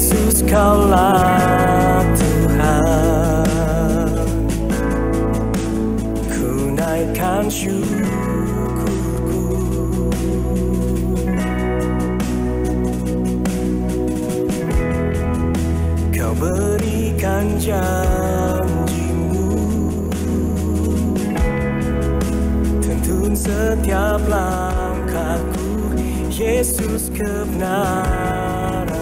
Yesus Kaulah Tuhan. Ku naikkan syukurku. Kau berikan janjimu, tuntun setiap langkahku, Yesus kebenaranmu.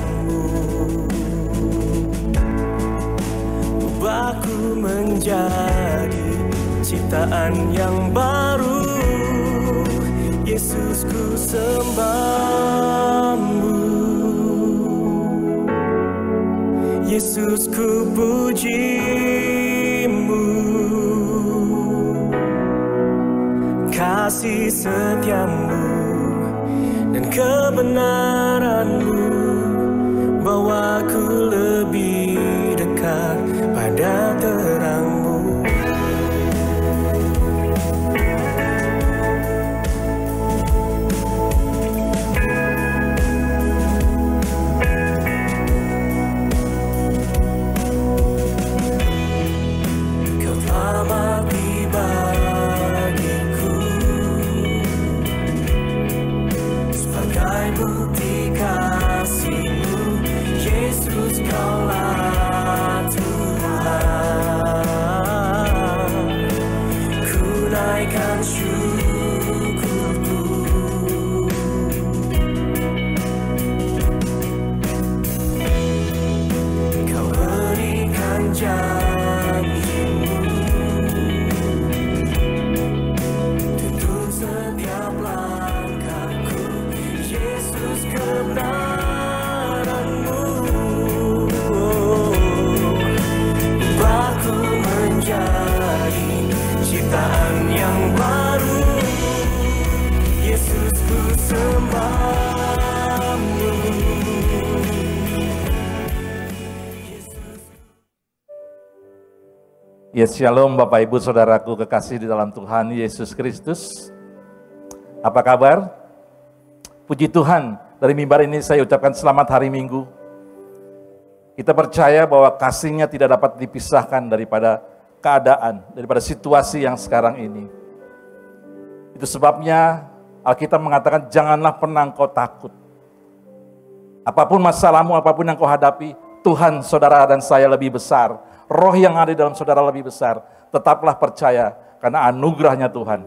Ubahku menjadi ciptaan yang baru, Yesus ku sembahmu, Yesus ku pujimu. Kasih setiamu dan kebenaranmu bawaku lebih dekat pada terangmu. Kau telah mati bagiku sebagai bukti kasih-Mu, Yesus Kaulah Tuhan. Ku naikkan syukurku. Kau berikan janji-Mu, tuntun setiap langkahku, Yesus kebenaranmu. Ubahku menjadi ciptaan yang baru, Yesus ku sembahmu. Ya, shalom Bapak Ibu Saudaraku kekasih di dalam Tuhan Yesus Kristus. Apa kabar? Puji Tuhan, dari mimbar ini saya ucapkan selamat hari Minggu. Kita percaya bahwa kasih-Nya tidak dapat dipisahkan daripada keadaan, daripada situasi yang sekarang ini. Itu sebabnya Alkitab mengatakan janganlah pernah engkau takut. Apapun masalahmu, apapun yang kau hadapi, Tuhan saudara dan saya lebih besar. Roh yang ada di dalam saudara lebih besar. Tetaplah percaya karena anugerahnya Tuhan.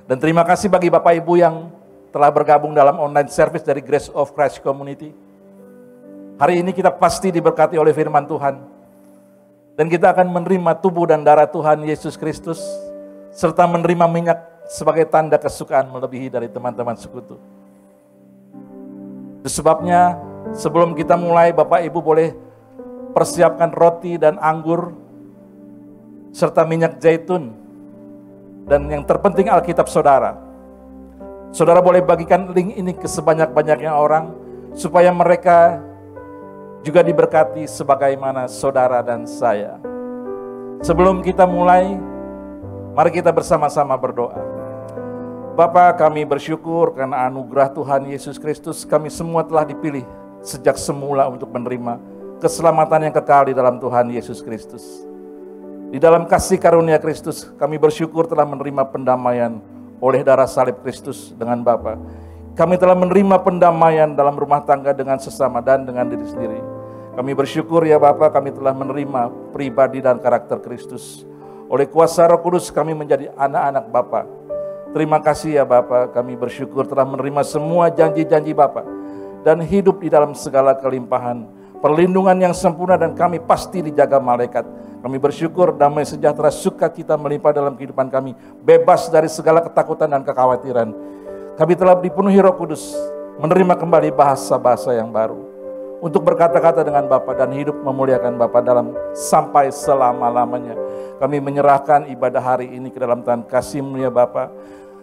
Dan terima kasih bagi Bapak Ibu yang telah bergabung dalam online service dari Grace of Christ Community. Hari ini kita pasti diberkati oleh firman Tuhan. Dan kita akan menerima tubuh dan darah Tuhan Yesus Kristus, serta menerima minyak sebagai tanda kesukaan melebihi dari teman-teman sekutu. Itu sebabnya sebelum kita mulai, Bapak Ibu boleh persiapkan roti dan anggur, serta minyak zaitun. Dan yang terpenting Alkitab saudara. Saudara boleh bagikan link ini ke sebanyak-banyaknya orang, supaya mereka juga diberkati sebagaimana saudara dan saya. Sebelum kita mulai, mari kita bersama-sama berdoa. Bapa, kami bersyukur karena anugerah Tuhan Yesus Kristus, kami semua telah dipilih sejak semula untuk menerima keselamatan yang kekal di dalam Tuhan Yesus Kristus. Di dalam kasih karunia Kristus, kami bersyukur telah menerima pendamaian oleh darah salib Kristus dengan Bapa. Kami telah menerima pendamaian dalam rumah tangga dengan sesama dan dengan diri sendiri. Kami bersyukur ya Bapa, kami telah menerima pribadi dan karakter Kristus. Oleh kuasa Roh Kudus kami menjadi anak-anak Bapa. Terima kasih ya Bapa, kami bersyukur telah menerima semua janji-janji Bapa dan hidup di dalam segala kelimpahan, perlindungan yang sempurna, dan kami pasti dijaga malaikat. Kami bersyukur damai sejahtera sukacita melimpah dalam kehidupan kami, bebas dari segala ketakutan dan kekhawatiran. Kami telah dipenuhi Roh Kudus, menerima kembali bahasa-bahasa yang baru, untuk berkata-kata dengan Bapa dan hidup memuliakan Bapa dalam sampai selama-lamanya. Kami menyerahkan ibadah hari ini ke dalam tangan kasih-Mu ya Bapa.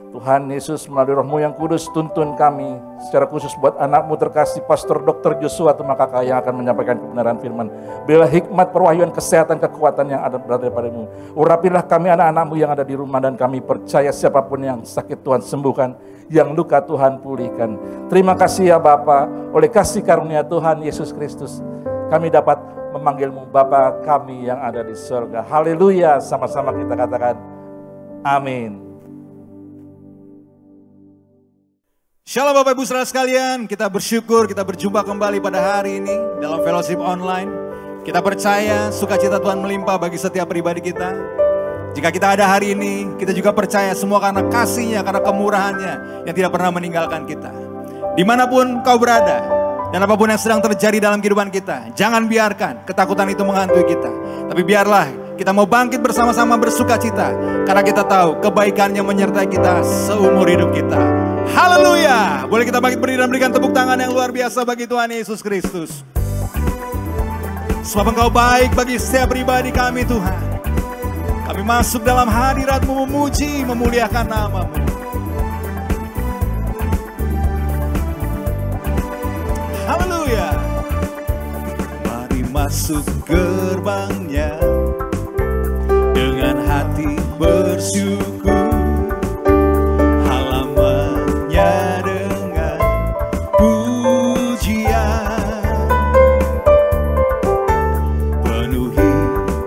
Tuhan Yesus melalui Roh-Mu yang kudus tuntun kami secara khusus buat anak-Mu terkasih Pastor Dr. Joshua Tumakaka yang akan menyampaikan kebenaran firman. Berilah hikmat, perwahyuan, kesehatan, kekuatan yang ada berada daripada-Mu. Urapilah kami anak-anak-Mu yang ada di rumah, dan kami percaya siapapun yang sakit Tuhan sembuhkan, yang luka Tuhan pulihkan. Terima kasih ya Bapa, oleh kasih karunia Tuhan Yesus Kristus, kami dapat memanggilmu Bapa kami yang ada di surga. Haleluya, sama-sama kita katakan amin. Shalom Bapak Ibu Saudara sekalian, kita bersyukur kita berjumpa kembali pada hari ini dalam fellowship online. Kita percaya sukacita Tuhan melimpah bagi setiap pribadi kita. Jika kita ada hari ini, kita juga percaya semua karena kasih-Nya, karena kemurahan-Nya yang tidak pernah meninggalkan kita. Dimanapun kau berada, dan apapun yang sedang terjadi dalam kehidupan kita, jangan biarkan ketakutan itu menghantui kita. Tapi biarlah kita mau bangkit bersama-sama bersukacita, karena kita tahu kebaikan-Nya menyertai kita seumur hidup kita. Haleluya! Boleh kita bangkit berdiri dan berikan tepuk tangan yang luar biasa bagi Tuhan Yesus Kristus. Sebab Engkau baik bagi setiap pribadi kami Tuhan. Kami masuk dalam hadirat-Mu memuji, memuliakan nama-Mu. Haleluya. Mari masuk gerbang-Nya dengan hati bersyukur, halaman-Nya dengan pujian, penuhi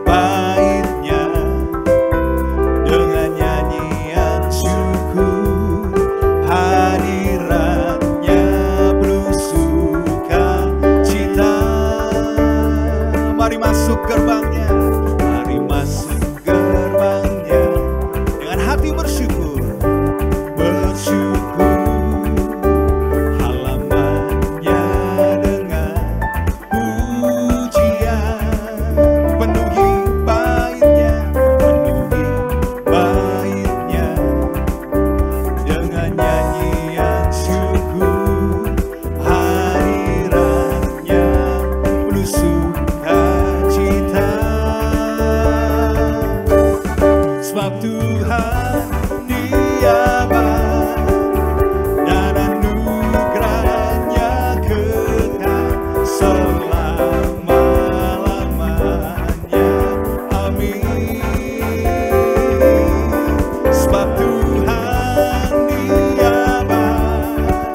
bait-Nya dengan nyanyian syukur, hadirat-Nya berusuka cita. Mari masuk gerbang-Nya, mari masuk gerbang-Nya dengan hati bersyukur, bersyukur, halaman-Nya dengan pujian, penuhi bait-Nya, penuhi bait-Nya dengan nyanyian syukur, hadirat-Nya penuh sukacita. Sebab Tuhan Dia baik dan anugerah-Nya kekal selama-lamanya. Amin. Sebab Tuhan Dia baik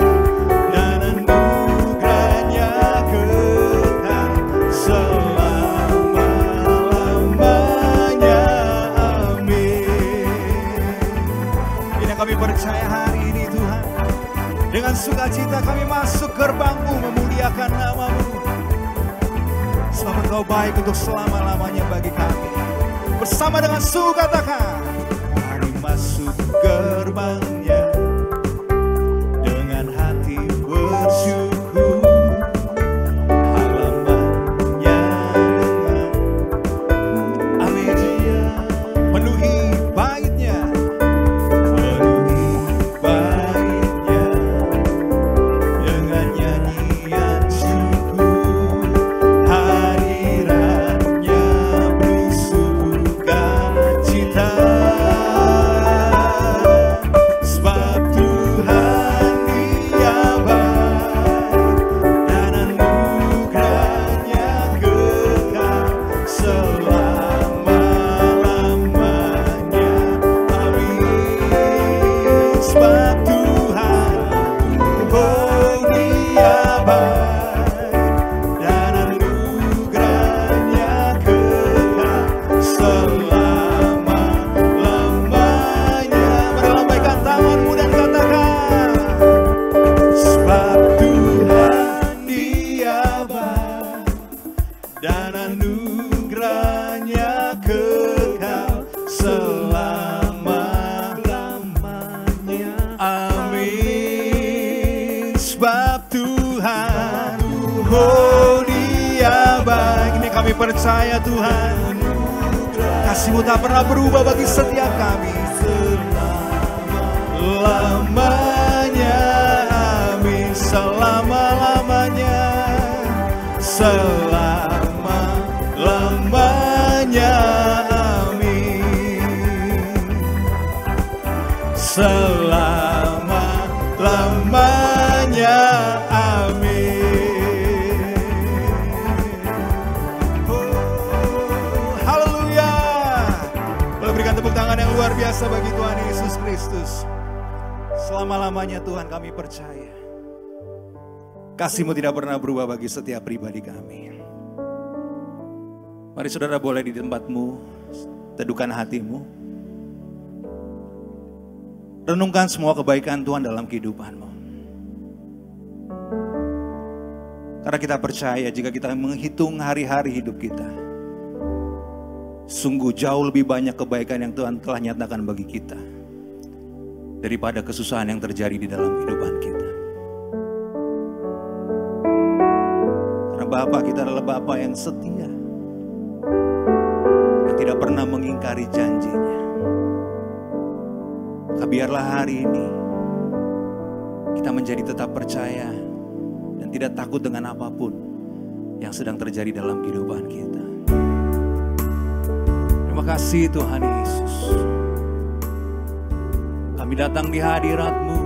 dan anugerah-Nya kekal selama-lamanya. Amin. Ini yang kami percaya hari ini Tuhan. Dengan sukacita kami masuk gerbang-Mu memuliakan nama-Mu. Sebab Engkau baik untuk selama-lamanya bagi kami. Bersama dengan suku katakan, mari masuk gerbang-Nya dengan hati bersyukur, halaman-Nya dengan amin, penuhi bait-Nya, penuhi bait-Nya dengan nyanyian syukur, hadirat-Nya berusuka cita. Sebab Tuhan Dia baik dan anugerah-Nya kekal selama-lamanya. Amin. Sebab Tuhan, oh Dia baik dan anugerah-Nya kekal selama-lamanya. Mari lambaikan tanganmu dan katakan, sebab Tuhan Dia baik dan anugerah-Nya kekal selama-lamanya. Amin. Sebab Tuhan, oh Dia baik. Ini kami percaya Tuhan, kasih-Mu tak pernah berubah bagi setiap kami selama-lamanya. Amin. Selama-lamanya, selama-lamanya. Amin. Selama-lamanya. Amin. Oh, haleluya. Boleh berikan tepuk tangan yang luar biasa bagi Tuhan Yesus Kristus. Selama-lamanya Tuhan kami percaya kasih-Mu tidak pernah berubah bagi setiap pribadi kami. Mari saudara boleh di tempatmu, teduhkan hatimu. Renungkan semua kebaikan Tuhan dalam kehidupanmu. Karena kita percaya jika kita menghitung hari-hari hidup kita, sungguh jauh lebih banyak kebaikan yang Tuhan telah nyatakan bagi kita daripada kesusahan yang terjadi di dalam kehidupan kita. Karena Bapa kita adalah Bapa yang setia, yang tidak pernah mengingkari janjinya. Maka biarlah hari ini kita menjadi tetap percaya dan tidak takut dengan apapun yang sedang terjadi dalam kehidupan kita. Terima kasih Tuhan Yesus. Kami datang di hadirat-Mu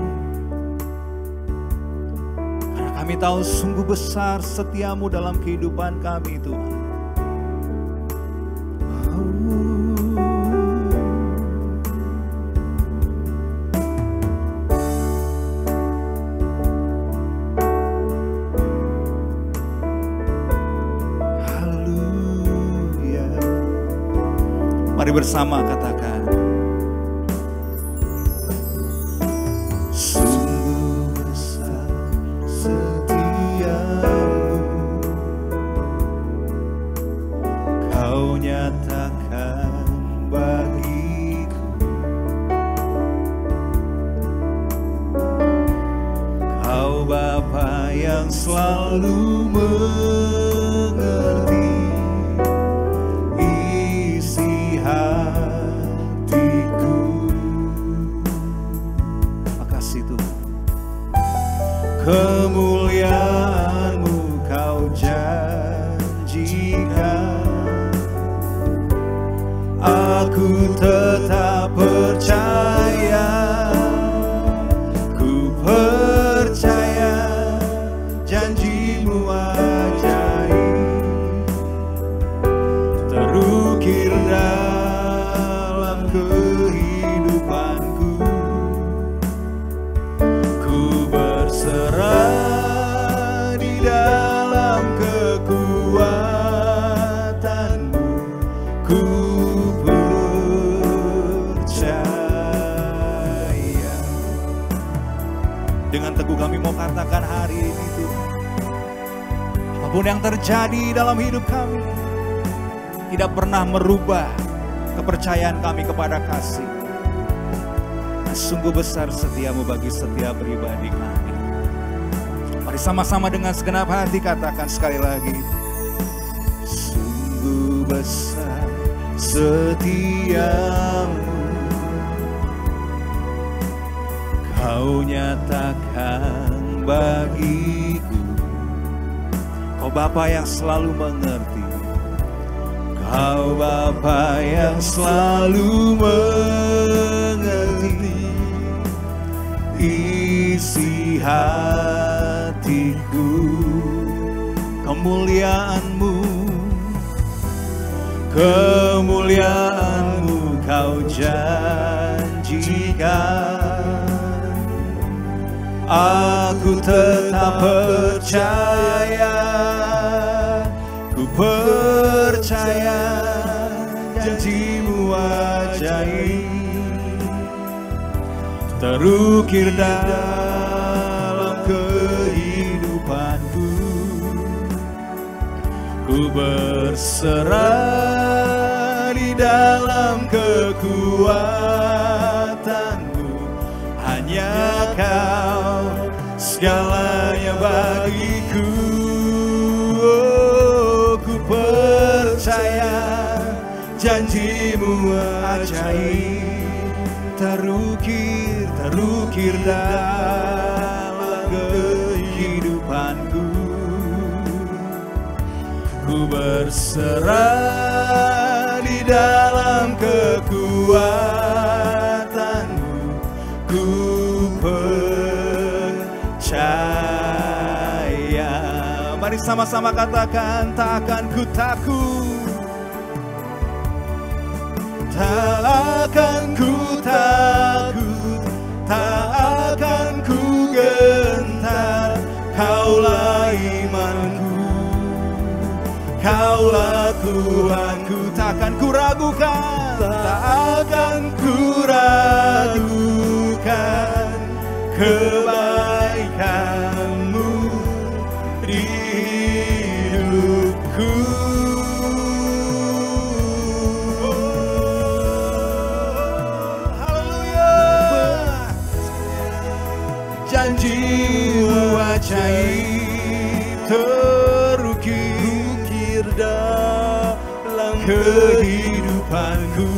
karena kami tahu sungguh besar setia-Mu dalam kehidupan kami Tuhan. Mari bersama katakan, sungguh besar setiamu, Kau nyatakan bagiku. Kau Bapa yang selalu mengerti hatiku. Makasih Tuhan. Kemuliaan-Mu Kau janjikan, aku tetap percaya. Ku percaya janji-Mu ajaib, terukir dalam kehidupanku. Ku berserah di dalam kekuatan-Mu. Ku percaya. Dengan teguh kami mau katakan hari ini Tuhan, apapun yang terjadi dalam hidup kami tidak pernah merubah kepercayaan kami kepada kasih. Sungguh besar setia-Mu bagi setiap pribadi kami. Mari sama-sama dengan segenap hati katakan sekali lagi, sungguh besar setia-Mu, Kau nyatakan bagiku. Kau Bapa yang selalu mengerti, Kau Bapa yang selalu mengerti isi hatiku. Kemuliaan-Mu, kemuliaan-Mu Kau janjikan, aku tetap percaya. Ku percaya janji-Mu ajaib, terukir dalam kehidupanku. Ku berserah di dalam kekuatan-Mu. Hanya Kau segalanya bagiku. Ku percaya janji-Mu ajaib, terukir dalam kehidupanku. Ku berserah di dalam kekuatan-Mu. Ku percaya. Mari sama-sama katakan, tak akan ku takut, tak akan ku takut, tak akan ku gentar. Kaulah imanku, Kaulah Tuhanku, takkan ku ragukan, tak akan ku ragukan kebaikan-Mu di hidupku. Haleluya. Janji-Mu ajaib terukir dalam kehidupanku.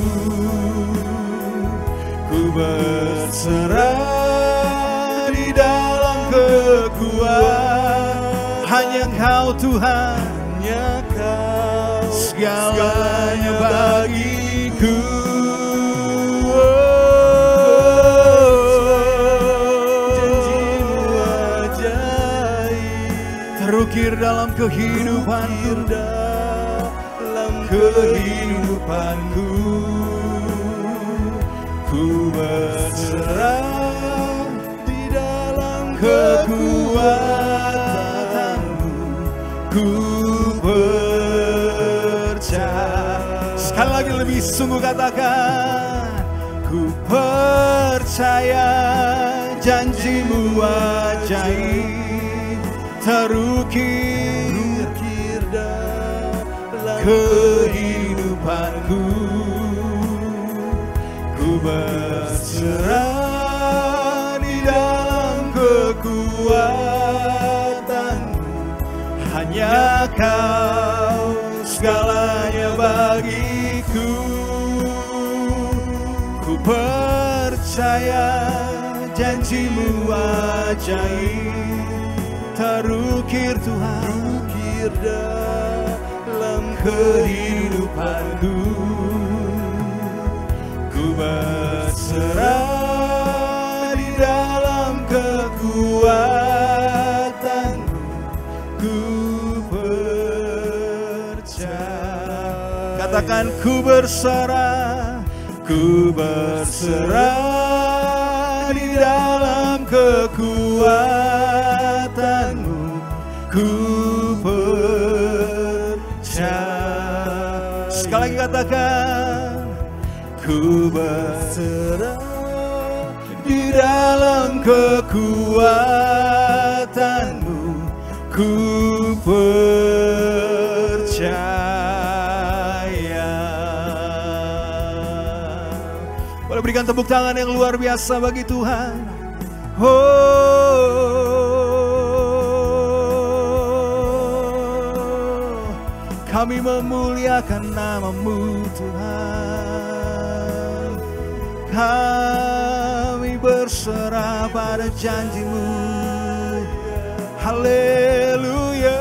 Ku berserah di dalam kekuatan hanya Kau Tuhan, hanya Kau segalanya bagiku. Janji-Mu ajaib terukir dalam kehidupanku, kehidupanku. Ku berserah di dalam kekuatan-Mu. Ku percaya. Sekali lagi lebih sungguh katakan, ku percaya janji-Mu ajaib terukir dalam kehidupanku. Ku berserah di dalam kekuatan-Mu. Hanya Kau segalanya bagiku. Ku percaya janji-Mu ajaib terukir Tuhan, terukir dalam kehidupanku. Ku berserah di dalam kekuatan-Mu. Ku percaya. Katakan, ku berserah, ku berserah di dalam kekuatan-Mu. Ku percaya. Sekali lagi katakan, ku berserah di dalam kekuatan-Mu. Ku percaya. Boleh berikan tepuk tangan yang luar biasa bagi Tuhan. Kami memuliakan nama-Mu Tuhan. Kami berserah pada janji-Mu. Haleluya.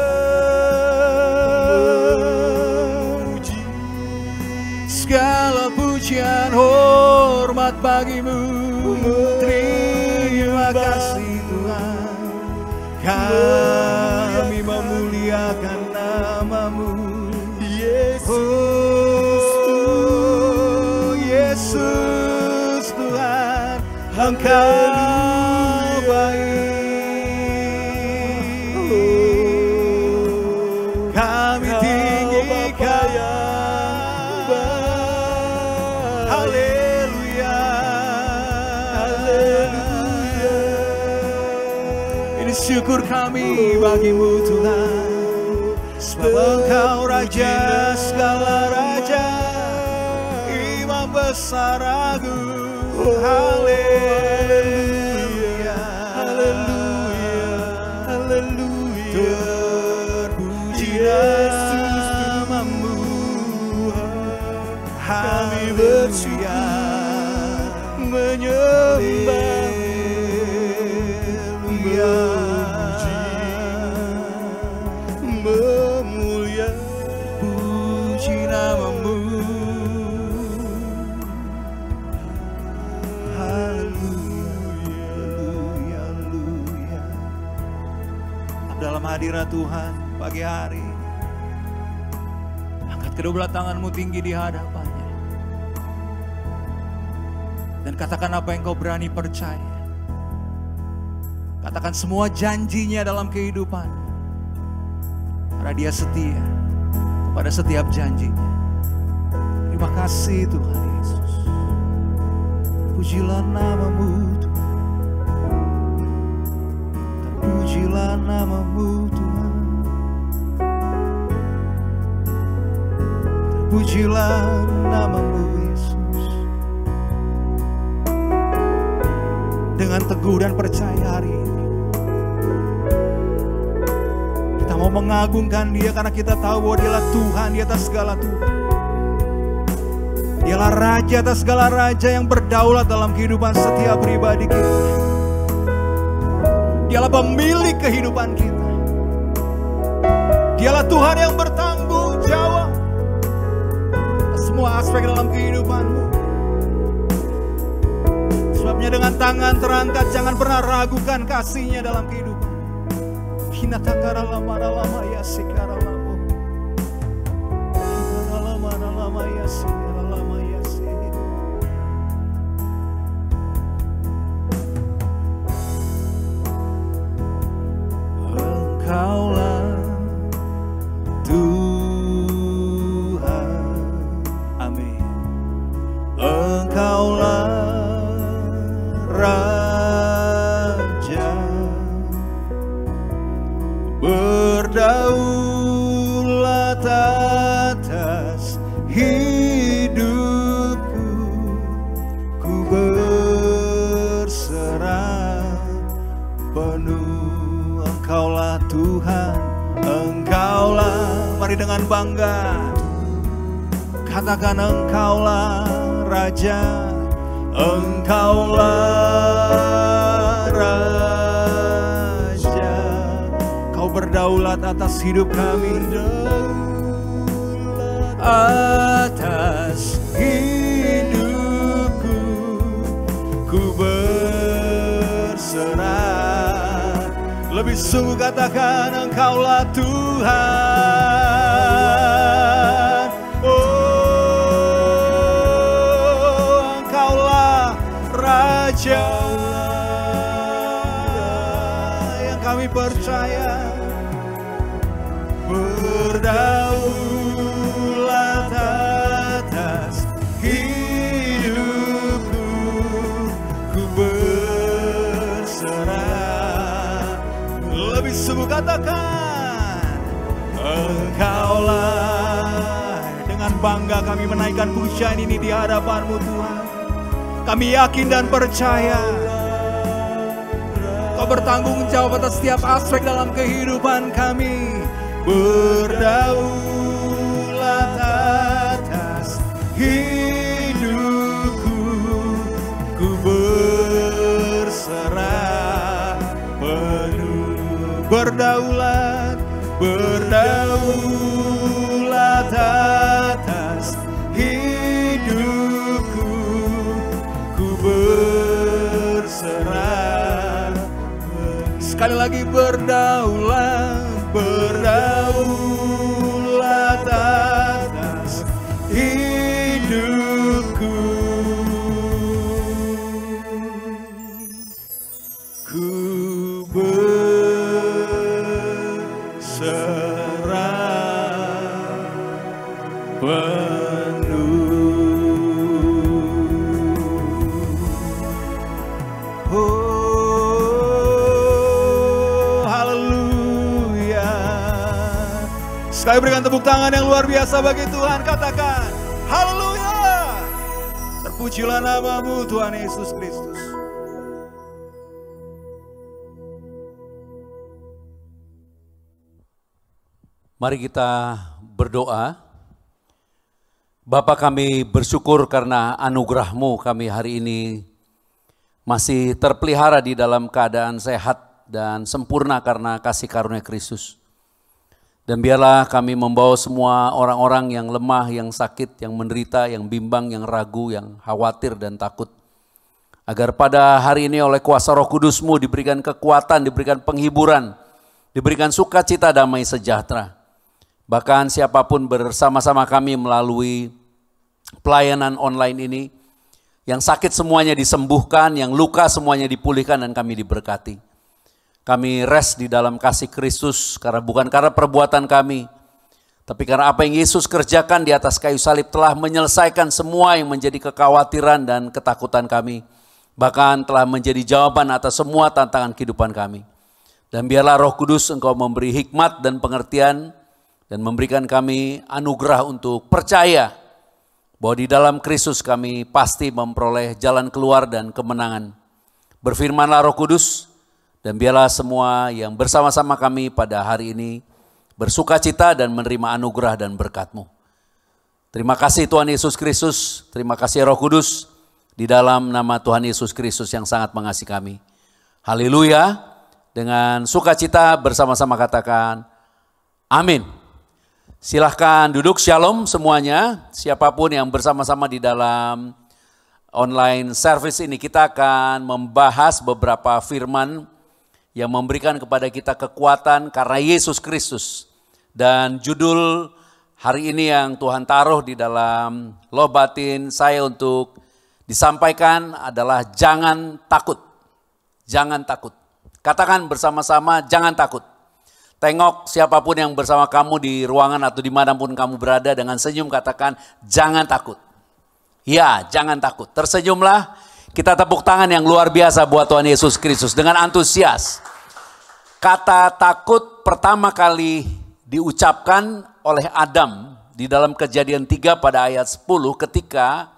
Segala pujian hormat bagi-Mu. Terima kasih Tuhan. Kami memuliakan nama-Mu. Yesus Tuhan, Engkau baik. Kami tinggikan. Haleluya. Ini syukur kami bagi-Mu Tuhan. Sebab Engkau Raja segala raja, Imam besar agung. Haleluya, haleluya, haleluya. Terpuji Yesus nama-Mu. Kami bersyukur menyembah. Memulia puji nama-Mu. Haleluya, haleluya. Dalam hadirat Tuhan pagi hari ini, angkat kedua belah tangan-Mu tinggi di hadapannya dan katakan apa yang kau berani percaya. Katakan semua janjinya dalam kehidupan. Karena Dia setia pada setiap janjinya. Terima kasih Tuhan Yesus. Pujilah nama-Mu Tuhan. Terpujilah nama-Mu Tuhan. Terpujilah nama-Mu Yesus. Dengan teguh dan percaya hari ini kita mau mengagungkan Dia, karena kita tahu bahwa Dialah Tuhan di atas segala Tuhan. Dialah Raja atas segala Raja yang berdaulat dalam kehidupan setiap pribadi kita. Dialah pemilik kehidupan kita. Dialah Tuhan yang bertanggung jawab atas semua aspek dalam kehidupanmu. Sebabnya dengan tangan terangkat jangan pernah ragukan kasih-Nya dalam kehidupan. Hinatakara lama ya sikara lama. Hinatakara lama ya sikara lama ya sikara. Engkaulah Tuhan. Amin. Engkaulah Raja, berdaulat atas hidupku, ku berserah penuh. Engkaulah Tuhan, Engkaulah, mari dengan bangga katakan Engkaulah Raja, Engkaulah Raja, Kau berdaulat atas hidup kami, atas hidupku, ku berserah. Lebih sungguh katakan Engkaulah Tuhan. Oh, Engkaulah Raja yang kami percaya, berdaulat atas hidupku, ku berserah. Lebih sungguh katakan Engkaulah. Dengan bangga kami menaikkan pujian ini di hadapan-Mu Tuhan. Kami yakin dan percaya Kau bertanggung jawab atas setiap aspek dalam kehidupan kami. Berdaulat atas hidupku, ku berserah penuh. Berdaulat, berdaulat atas hidupku, ku berserah. Sekali lagi berdaulat, berdaulat atas hidupku, ku berserah penuh. Oh, haleluya. Sekali berikan tepuk tangan yang luar biasa bagi Tuhan. Katakan haleluya. Terpujilah nama-Mu Tuhan Yesus Kristus. Mari kita berdoa. Bapa, kami bersyukur karena anugerah-Mu kami hari ini masih terpelihara di dalam keadaan sehat dan sempurna karena kasih karunia Kristus. Dan biarlah kami membawa semua orang-orang yang lemah, yang sakit, yang menderita, yang bimbang, yang ragu, yang khawatir dan takut. Agar pada hari ini oleh kuasa Roh Kudus-Mu diberikan kekuatan, diberikan penghiburan, diberikan sukacita, damai sejahtera. Bahkan siapapun bersama-sama kami melalui pelayanan online ini, yang sakit semuanya disembuhkan, yang luka semuanya dipulihkan dan kami diberkati. Kami rest di dalam kasih Kristus bukan karena perbuatan kami, Tapi karena apa yang Yesus kerjakan di atas kayu salib telah menyelesaikan semua yang menjadi kekhawatiran dan ketakutan kami. Bahkan telah menjadi jawaban atas semua tantangan kehidupan kami. Dan biarlah Roh Kudus Engkau memberi hikmat dan pengertian dan memberikan kami anugerah untuk percaya bahwa di dalam Kristus kami pasti memperoleh jalan keluar dan kemenangan. Berfirmanlah Roh Kudus, dan biarlah semua yang bersama-sama kami pada hari ini bersuka cita dan menerima anugerah dan berkat-Mu. Terima kasih Tuhan Yesus Kristus, terima kasih Roh Kudus, di dalam nama Tuhan Yesus Kristus yang sangat mengasihi kami. Haleluya, dengan sukacita bersama-sama katakan, amin. Silahkan duduk, shalom semuanya, siapapun yang bersama-sama di dalam online service ini. Kita akan membahas beberapa firman yang memberikan kepada kita kekuatan karena Yesus Kristus. Dan judul hari ini yang Tuhan taruh di dalam loh batin saya untuk disampaikan adalah jangan takut. Jangan takut. Katakan bersama-sama jangan takut. Tengok siapapun yang bersama kamu di ruangan atau dimanapun kamu berada dengan senyum katakan jangan takut. Ya, jangan takut. Tersenyumlah. Kita tepuk tangan yang luar biasa buat Tuhan Yesus Kristus dengan antusias. Kata takut pertama kali diucapkan oleh Adam di dalam Kejadian 3 pada ayat 10 ketika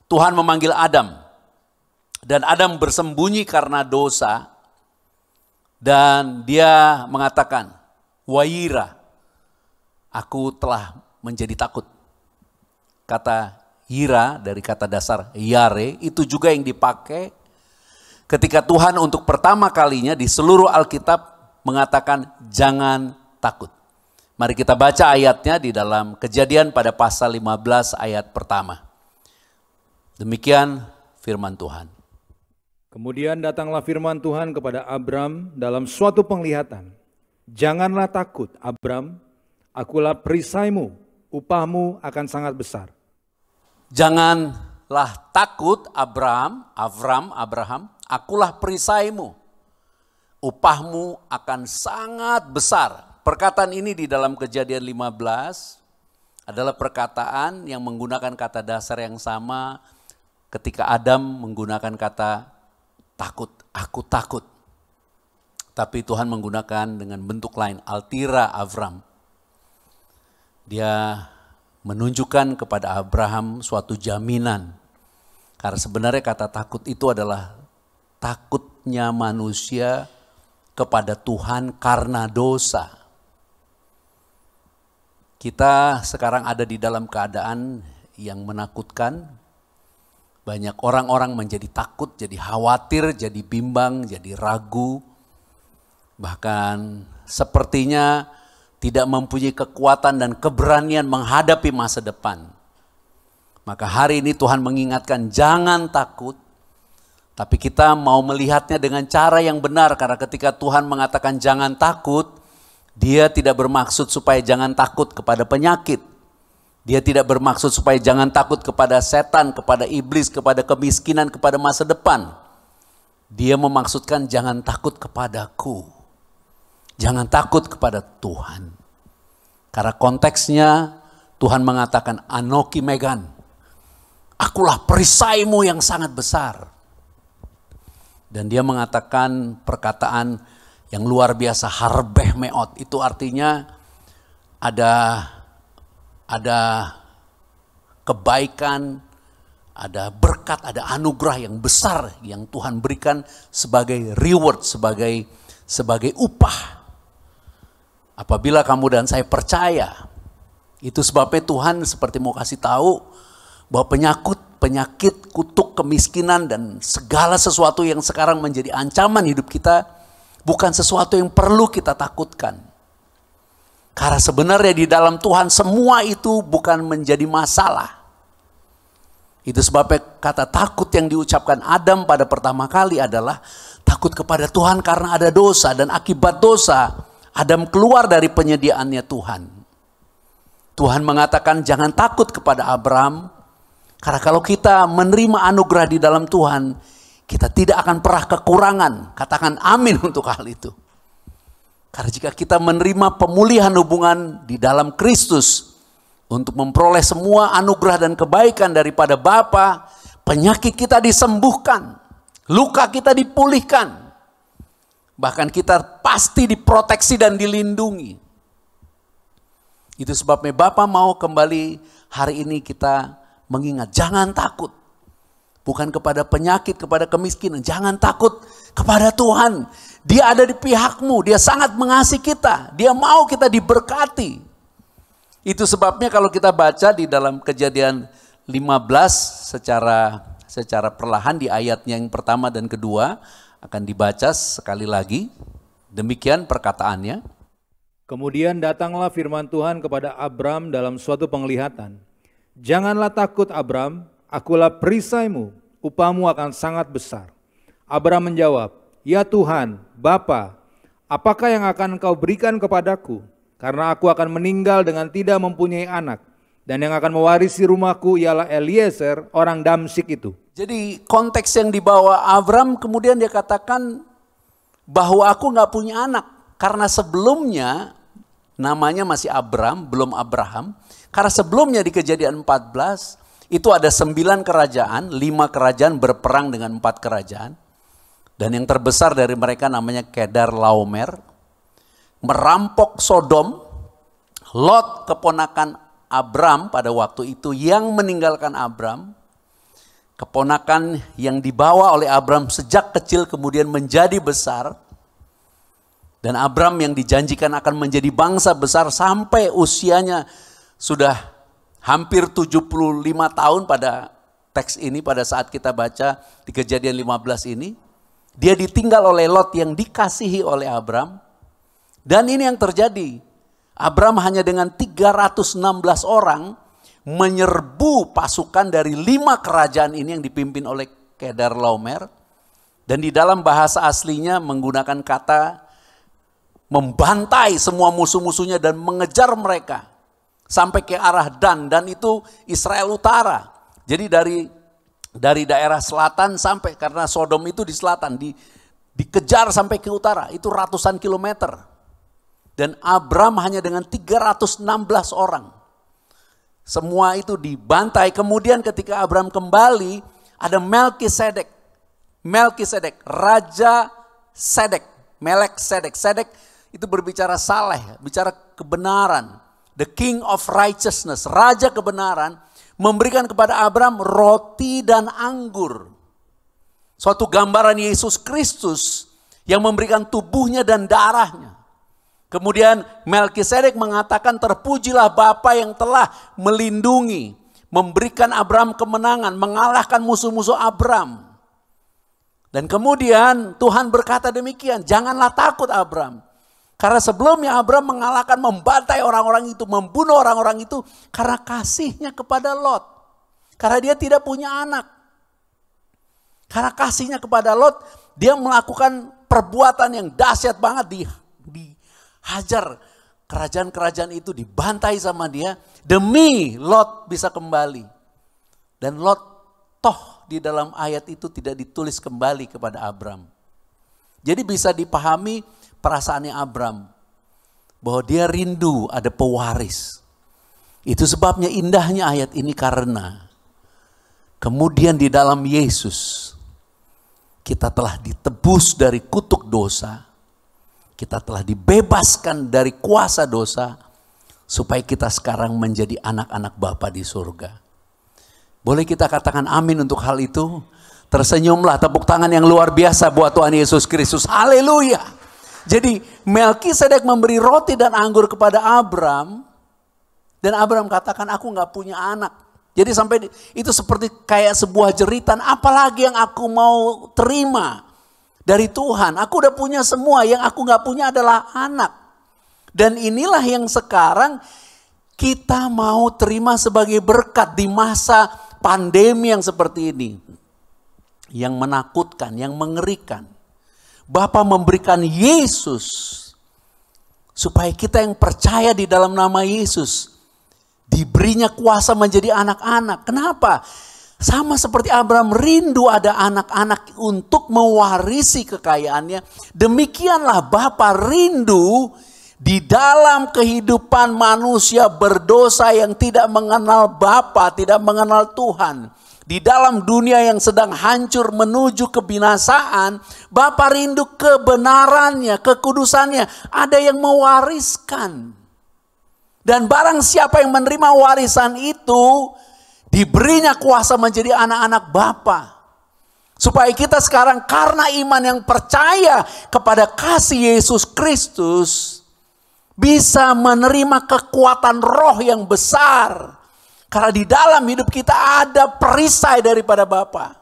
Tuhan memanggil Adam. Dan Adam bersembunyi karena dosa dan dia mengatakan, Waira, aku telah menjadi takut. Kata Yira dari kata dasar yare itu juga yang dipakai ketika Tuhan untuk pertama kalinya di seluruh Alkitab mengatakan jangan takut. Mari kita baca ayatnya di dalam Kejadian pada pasal 15 ayat pertama. Demikian firman Tuhan. Kemudian datanglah firman Tuhan kepada Abram dalam suatu penglihatan. Janganlah takut Abram, akulah perisaimu, upahmu akan sangat besar. Janganlah takut Abraham, akulah perisaimu, upahmu akan sangat besar. Perkataan ini di dalam Kejadian 15 adalah perkataan yang menggunakan kata dasar yang sama ketika Adam menggunakan kata takut, aku takut. Tapi Tuhan menggunakan dengan bentuk lain, altira Avram. Dia menunjukkan kepada Abraham suatu jaminan. Karena sebenarnya kata takut itu adalah takutnya manusia kepada Tuhan karena dosa. Kita sekarang ada di dalam keadaan yang menakutkan. Banyak orang-orang menjadi takut, jadi khawatir, jadi bimbang, jadi ragu. Bahkan sepertinya tidak mempunyai kekuatan dan keberanian menghadapi masa depan. Maka hari ini Tuhan mengingatkan jangan takut. Tapi kita mau melihatnya dengan cara yang benar. Karena ketika Tuhan mengatakan jangan takut, Dia tidak bermaksud supaya jangan takut kepada penyakit. Dia tidak bermaksud supaya jangan takut kepada setan, kepada iblis, kepada kemiskinan, kepada masa depan. Dia memaksudkan jangan takut kepadaku. Jangan takut kepada Tuhan. Karena konteksnya Tuhan mengatakan Anoki Megan. Akulah perisaimu yang sangat besar. Dan dia mengatakan perkataan yang luar biasa harbeh meot. Itu artinya ada kebaikan, ada berkat, ada anugerah yang besar yang Tuhan berikan sebagai reward, sebagai upah. Apabila kamu dan saya percaya, itu sebabnya Tuhan seperti mau kasih tahu bahwa penyakit, kutuk, kemiskinan dan segala sesuatu yang sekarang menjadi ancaman hidup kita bukan sesuatu yang perlu kita takutkan. Karena sebenarnya di dalam Tuhan semua itu bukan menjadi masalah. Itu sebabnya kata takut yang diucapkan Adam pada pertama kali adalah takut kepada Tuhan karena ada dosa dan akibat dosa Adam keluar dari penyediaannya Tuhan. Tuhan mengatakan jangan takut kepada Abraham. Karena kalau kita menerima anugerah di dalam Tuhan, kita tidak akan pernah kekurangan. Katakan amin untuk hal itu. Karena jika kita menerima pemulihan hubungan di dalam Kristus untuk memperoleh semua anugerah dan kebaikan daripada Bapa, penyakit kita disembuhkan, luka kita dipulihkan, bahkan kita pasti diproteksi dan dilindungi. Itu sebabnya Bapa mau kembali hari ini kita mengingat, jangan takut. Bukan kepada penyakit, kepada kemiskinan. Jangan takut kepada Tuhan. Dia ada di pihakmu, Dia sangat mengasihi kita. Dia mau kita diberkati. Itu sebabnya kalau kita baca di dalam Kejadian 15 secara perlahan di ayatnya yang pertama dan kedua akan dibaca sekali lagi. Demikian perkataannya. Kemudian datanglah firman Tuhan kepada Abram dalam suatu penglihatan. Janganlah takut Abram, akulah perisaimu, upahmu akan sangat besar. Abram menjawab, ya Tuhan, Bapa, apakah yang akan Engkau berikan kepadaku? Karena aku akan meninggal dengan tidak mempunyai anak. Dan yang akan mewarisi rumahku ialah Eliezer, orang Damsyik itu. Jadi konteks yang dibawa Abram kemudian dia katakan bahwa aku gak punya anak. Karena sebelumnya namanya masih Abram, belum Abraham. Karena sebelumnya di Kejadian 14 itu ada 9 kerajaan, 5 kerajaan berperang dengan 4 kerajaan. Dan yang terbesar dari mereka namanya Kedar Laomer. Merampok Sodom. Lot keponakan Abram pada waktu itu yang meninggalkan Abram. Keponakan yang dibawa oleh Abram sejak kecil kemudian menjadi besar. Dan Abram yang dijanjikan akan menjadi bangsa besar sampai usianya sudah hampir 75 tahun pada teks ini, pada saat kita baca di Kejadian 15 ini. Dia ditinggal oleh Lot yang dikasihi oleh Abram. Dan ini yang terjadi. Abram hanya dengan 316 orang menyerbu pasukan dari 5 kerajaan ini yang dipimpin oleh Kedar Laomer. Dan di dalam bahasa aslinya menggunakan kata membantai semua musuh-musuhnya dan mengejar mereka. Sampai ke arah Dan itu Israel Utara. Jadi dari daerah selatan sampai, karena Sodom itu di selatan, dikejar sampai ke utara, itu ratusan kilometer. Dan Abram hanya dengan 316 orang. Semua itu dibantai. Kemudian ketika Abram kembali, ada Melkisedek, Raja Sedek, Melek Sedek. Sedek itu berbicara saleh, bicara kebenaran. The King of Righteousness, Raja kebenaran, memberikan kepada Abram roti dan anggur. Suatu gambaran Yesus Kristus yang memberikan tubuhnya dan darahnya. Kemudian Melkisedek mengatakan, terpujilah Bapa yang telah melindungi, memberikan Abram kemenangan, mengalahkan musuh-musuh Abram. Dan kemudian Tuhan berkata demikian, janganlah takut Abram. Karena sebelumnya Abram mengalahkan, membantai orang-orang itu, membunuh orang-orang itu karena kasihnya kepada Lot. Karena dia tidak punya anak. Karena kasihnya kepada Lot, dia melakukan perbuatan yang dahsyat banget, dihajar kerajaan-kerajaan itu, dibantai sama dia demi Lot bisa kembali. Dan Lot toh di dalam ayat itu tidak ditulis kembali kepada Abram. Jadi bisa dipahami perasaannya Abram, bahwa dia rindu ada pewaris. Itu sebabnya indahnya ayat ini, karena kemudian di dalam Yesus kita telah ditebus dari kutuk dosa, kita telah dibebaskan dari kuasa dosa, supaya kita sekarang menjadi anak-anak Bapa di surga. Boleh kita katakan amin untuk hal itu? Tersenyumlah, tepuk tangan yang luar biasa buat Tuhan Yesus Kristus. Haleluya. Jadi Melkisedek memberi roti dan anggur kepada Abram. Dan Abram katakan, aku gak punya anak. Jadi sampai itu seperti kayak sebuah jeritan, apalagi yang aku mau terima dari Tuhan. Aku udah punya semua, yang aku gak punya adalah anak. Dan inilah yang sekarang kita mau terima sebagai berkat di masa pandemi yang seperti ini. Yang menakutkan, yang mengerikan. Bapa memberikan Yesus supaya kita yang percaya di dalam nama Yesus diberinya kuasa menjadi anak-anak. Kenapa? Sama seperti Abraham rindu ada anak-anak untuk mewarisi kekayaannya. Demikianlah Bapa rindu di dalam kehidupan manusia berdosa yang tidak mengenal Bapa, tidak mengenal Tuhan. Di dalam dunia yang sedang hancur menuju kebinasaan, Bapa rindu kebenarannya, kekudusannya. Ada yang mewariskan. Dan barang siapa yang menerima warisan itu, diberinya kuasa menjadi anak-anak Bapa. Supaya kita sekarang karena iman yang percaya kepada kasih Yesus Kristus, bisa menerima kekuatan roh yang besar. Karena di dalam hidup kita ada perisai daripada Bapa.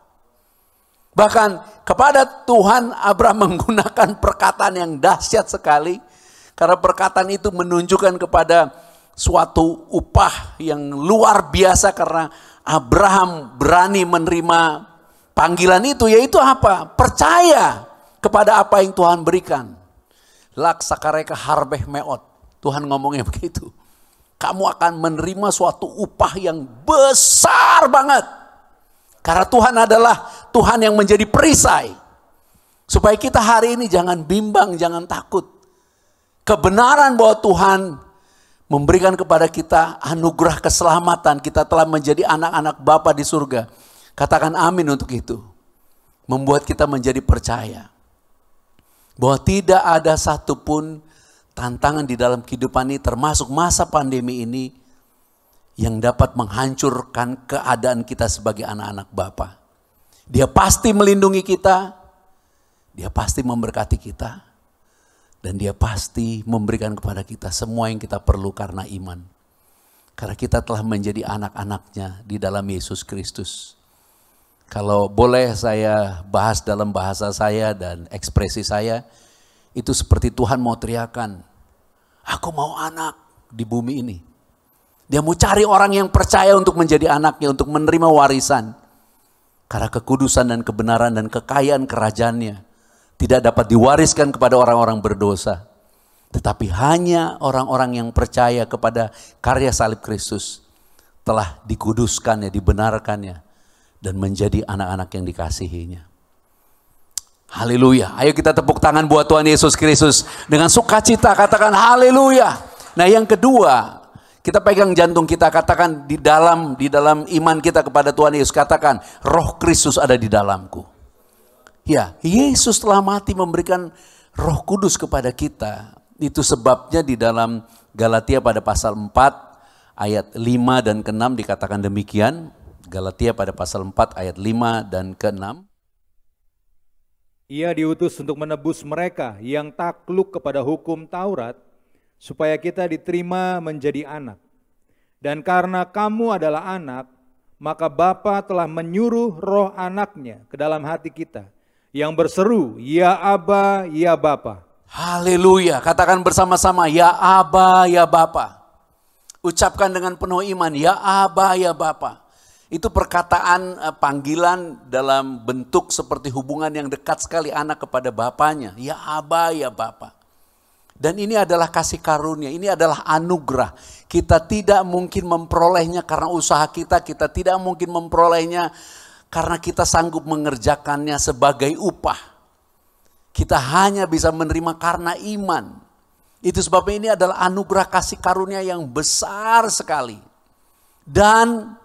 Bahkan kepada Tuhan Abraham menggunakan perkataan yang dahsyat sekali. Karena perkataan itu menunjukkan kepada suatu upah yang luar biasa, karena Abraham berani menerima panggilan itu, yaitu apa? Percaya kepada apa yang Tuhan berikan. Laksakareka harbeh meot. Tuhan ngomongnya begitu. Kamu akan menerima suatu upah yang besar banget. Karena Tuhan adalah Tuhan yang menjadi perisai. Supaya kita hari ini jangan bimbang, jangan takut. Kebenaran bahwa Tuhan memberikan kepada kita anugerah keselamatan. Kita telah menjadi anak-anak Bapa di surga. Katakan amin untuk itu. Membuat kita menjadi percaya. Bahwa tidak ada satupun tantangan di dalam kehidupan ini, termasuk masa pandemi ini, yang dapat menghancurkan keadaan kita sebagai anak-anak Bapa. Dia pasti melindungi kita. Dia pasti memberkati kita. Dan dia pasti memberikan kepada kita semua yang kita perlu karena iman. Karena kita telah menjadi anak-anaknya di dalam Yesus Kristus. Kalau boleh saya bahas dalam bahasa saya dan ekspresi saya, itu seperti Tuhan mau teriakan, aku mau anak di bumi ini. Dia mau cari orang yang percaya untuk menjadi anaknya, untuk menerima warisan. Karena kekudusan dan kebenaran dan kekayaan kerajaannya tidak dapat diwariskan kepada orang-orang berdosa. Tetapi hanya orang-orang yang percaya kepada karya salib Kristus telah dikuduskannya, dibenarkannya, dan menjadi anak-anak yang dikasihinya. Haleluya. Ayo kita tepuk tangan buat Tuhan Yesus Kristus. Dengan sukacita katakan haleluya. Nah yang kedua, kita pegang jantung kita, katakan di dalam iman kita kepada Tuhan Yesus, katakan Roh Kristus ada di dalamku. Ya, Yesus telah mati memberikan Roh Kudus kepada kita. Itu sebabnya di dalam Galatia pada pasal 4 ayat 5 dan ke-6 dikatakan demikian. Galatia pada pasal 4 ayat 5 dan ke-6. Ia diutus untuk menebus mereka yang takluk kepada hukum Taurat, supaya kita diterima menjadi anak. Dan karena kamu adalah anak, maka Bapa telah menyuruh roh anaknya ke dalam hati kita, yang berseru, ya Aba, ya Bapa. Haleluya, katakan bersama-sama, ya Aba, ya Bapa. Ucapkan dengan penuh iman, ya Aba, ya Bapa. Itu perkataan panggilan dalam bentuk seperti hubungan yang dekat sekali anak kepada bapaknya. Ya Aba, ya Bapa. Dan ini adalah kasih karunia, ini adalah anugerah. Kita tidak mungkin memperolehnya karena usaha kita, kita tidak mungkin memperolehnya karena kita sanggup mengerjakannya sebagai upah. Kita hanya bisa menerima karena iman. Itu sebabnya ini adalah anugerah kasih karunia yang besar sekali. Dan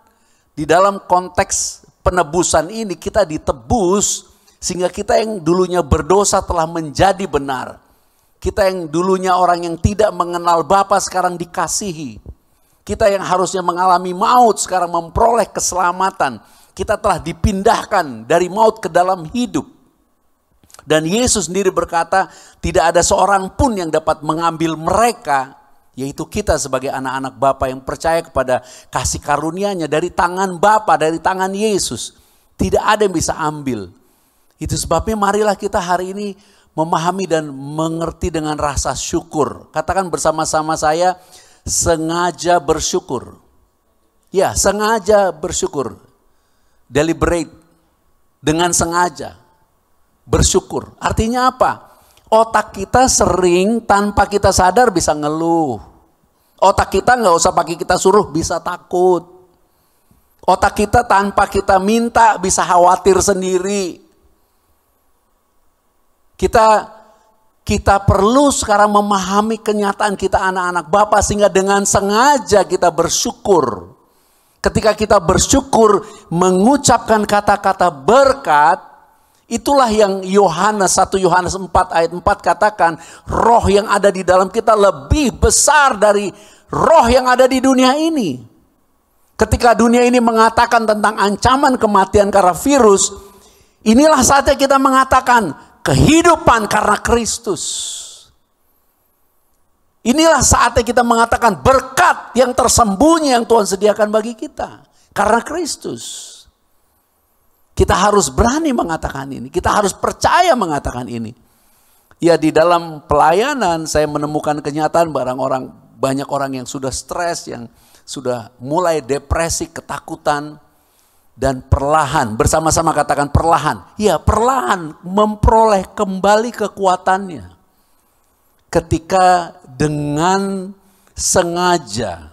di dalam konteks penebusan ini kita ditebus sehingga kita yang dulunya berdosa telah menjadi benar. Kita yang dulunya orang yang tidak mengenal Bapa sekarang dikasihi. Kita yang harusnya mengalami maut sekarang memperoleh keselamatan. Kita telah dipindahkan dari maut ke dalam hidup. Dan Yesus sendiri berkata, tidak ada seorang pun yang dapat mengambil mereka, yaitu kita sebagai anak-anak Bapa yang percaya kepada kasih karunia-Nya dari tangan Bapa, dari tangan Yesus. Tidak ada yang bisa ambil. Itu sebabnya marilah kita hari ini memahami dan mengerti dengan rasa syukur. Katakan bersama-sama saya, sengaja bersyukur. Ya, sengaja bersyukur. Deliberate, dengan sengaja bersyukur. Artinya apa? Otak kita sering tanpa kita sadar bisa ngeluh. Otak kita nggak usah pakai kita suruh bisa takut. Otak kita tanpa kita minta bisa khawatir sendiri. Kita perlu sekarang memahami kenyataan kita anak-anak Bapa, sehingga dengan sengaja kita bersyukur. Ketika kita bersyukur mengucapkan kata-kata berkat, itulah yang 1 Yohanes 4 ayat 4 katakan, roh yang ada di dalam kita lebih besar dari roh yang ada di dunia ini. Ketika dunia ini mengatakan tentang ancaman kematian karena virus, inilah saatnya kita mengatakan kehidupan karena Kristus. Inilah saatnya kita mengatakan berkat yang tersembunyi yang Tuhan sediakan bagi kita karena Kristus. Kita harus berani mengatakan ini. Kita harus percaya mengatakan ini. Ya, di dalam pelayanan saya menemukan kenyataan banyak orang yang sudah stres, yang sudah mulai depresi, ketakutan, dan perlahan, bersama-sama katakan perlahan. Ya, perlahan memperoleh kembali kekuatannya. Ketika dengan sengaja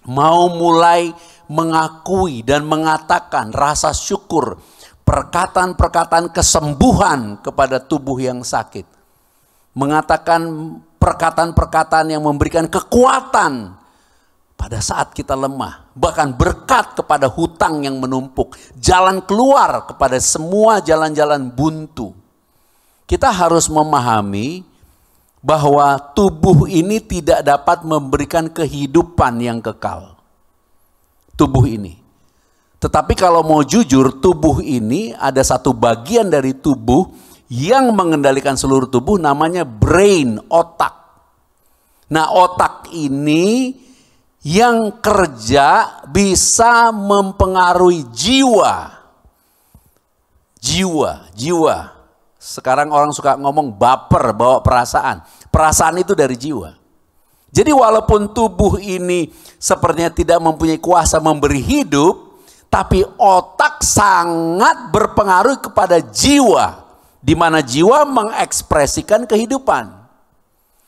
mau mulai mengakui dan mengatakan rasa syukur, perkataan-perkataan kesembuhan kepada tubuh yang sakit. Mengatakan perkataan-perkataan yang memberikan kekuatan pada saat kita lemah, bahkan berkat kepada hutang yang menumpuk, jalan keluar kepada semua jalan-jalan buntu. Kita harus memahami bahwa tubuh ini tidak dapat memberikan kehidupan yang kekal. Tubuh ini. Tetapi kalau mau jujur, tubuh ini ada satu bagian dari tubuh yang mengendalikan seluruh tubuh, namanya brain, otak. Nah, otak ini yang kerja bisa mempengaruhi jiwa. Sekarang orang suka ngomong baper, bawa perasaan. Perasaan itu dari jiwa. Jadi walaupun tubuh ini sepertinya tidak mempunyai kuasa memberi hidup, tapi otak sangat berpengaruh kepada jiwa, di mana jiwa mengekspresikan kehidupan.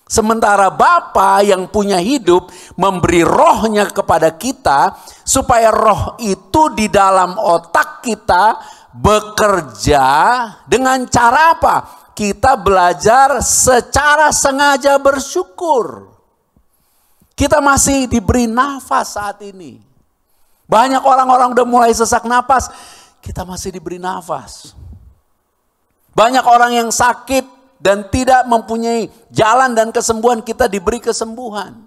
Sementara Bapa yang punya hidup memberi rohnya kepada kita, supaya roh itu di dalam otak kita bekerja dengan cara apa? Kita belajar secara sengaja bersyukur. Kita masih diberi nafas saat ini. Banyak orang-orang udah mulai sesak napas, kita masih diberi nafas. Banyak orang yang sakit dan tidak mempunyai jalan dan kesembuhan, kita diberi kesembuhan.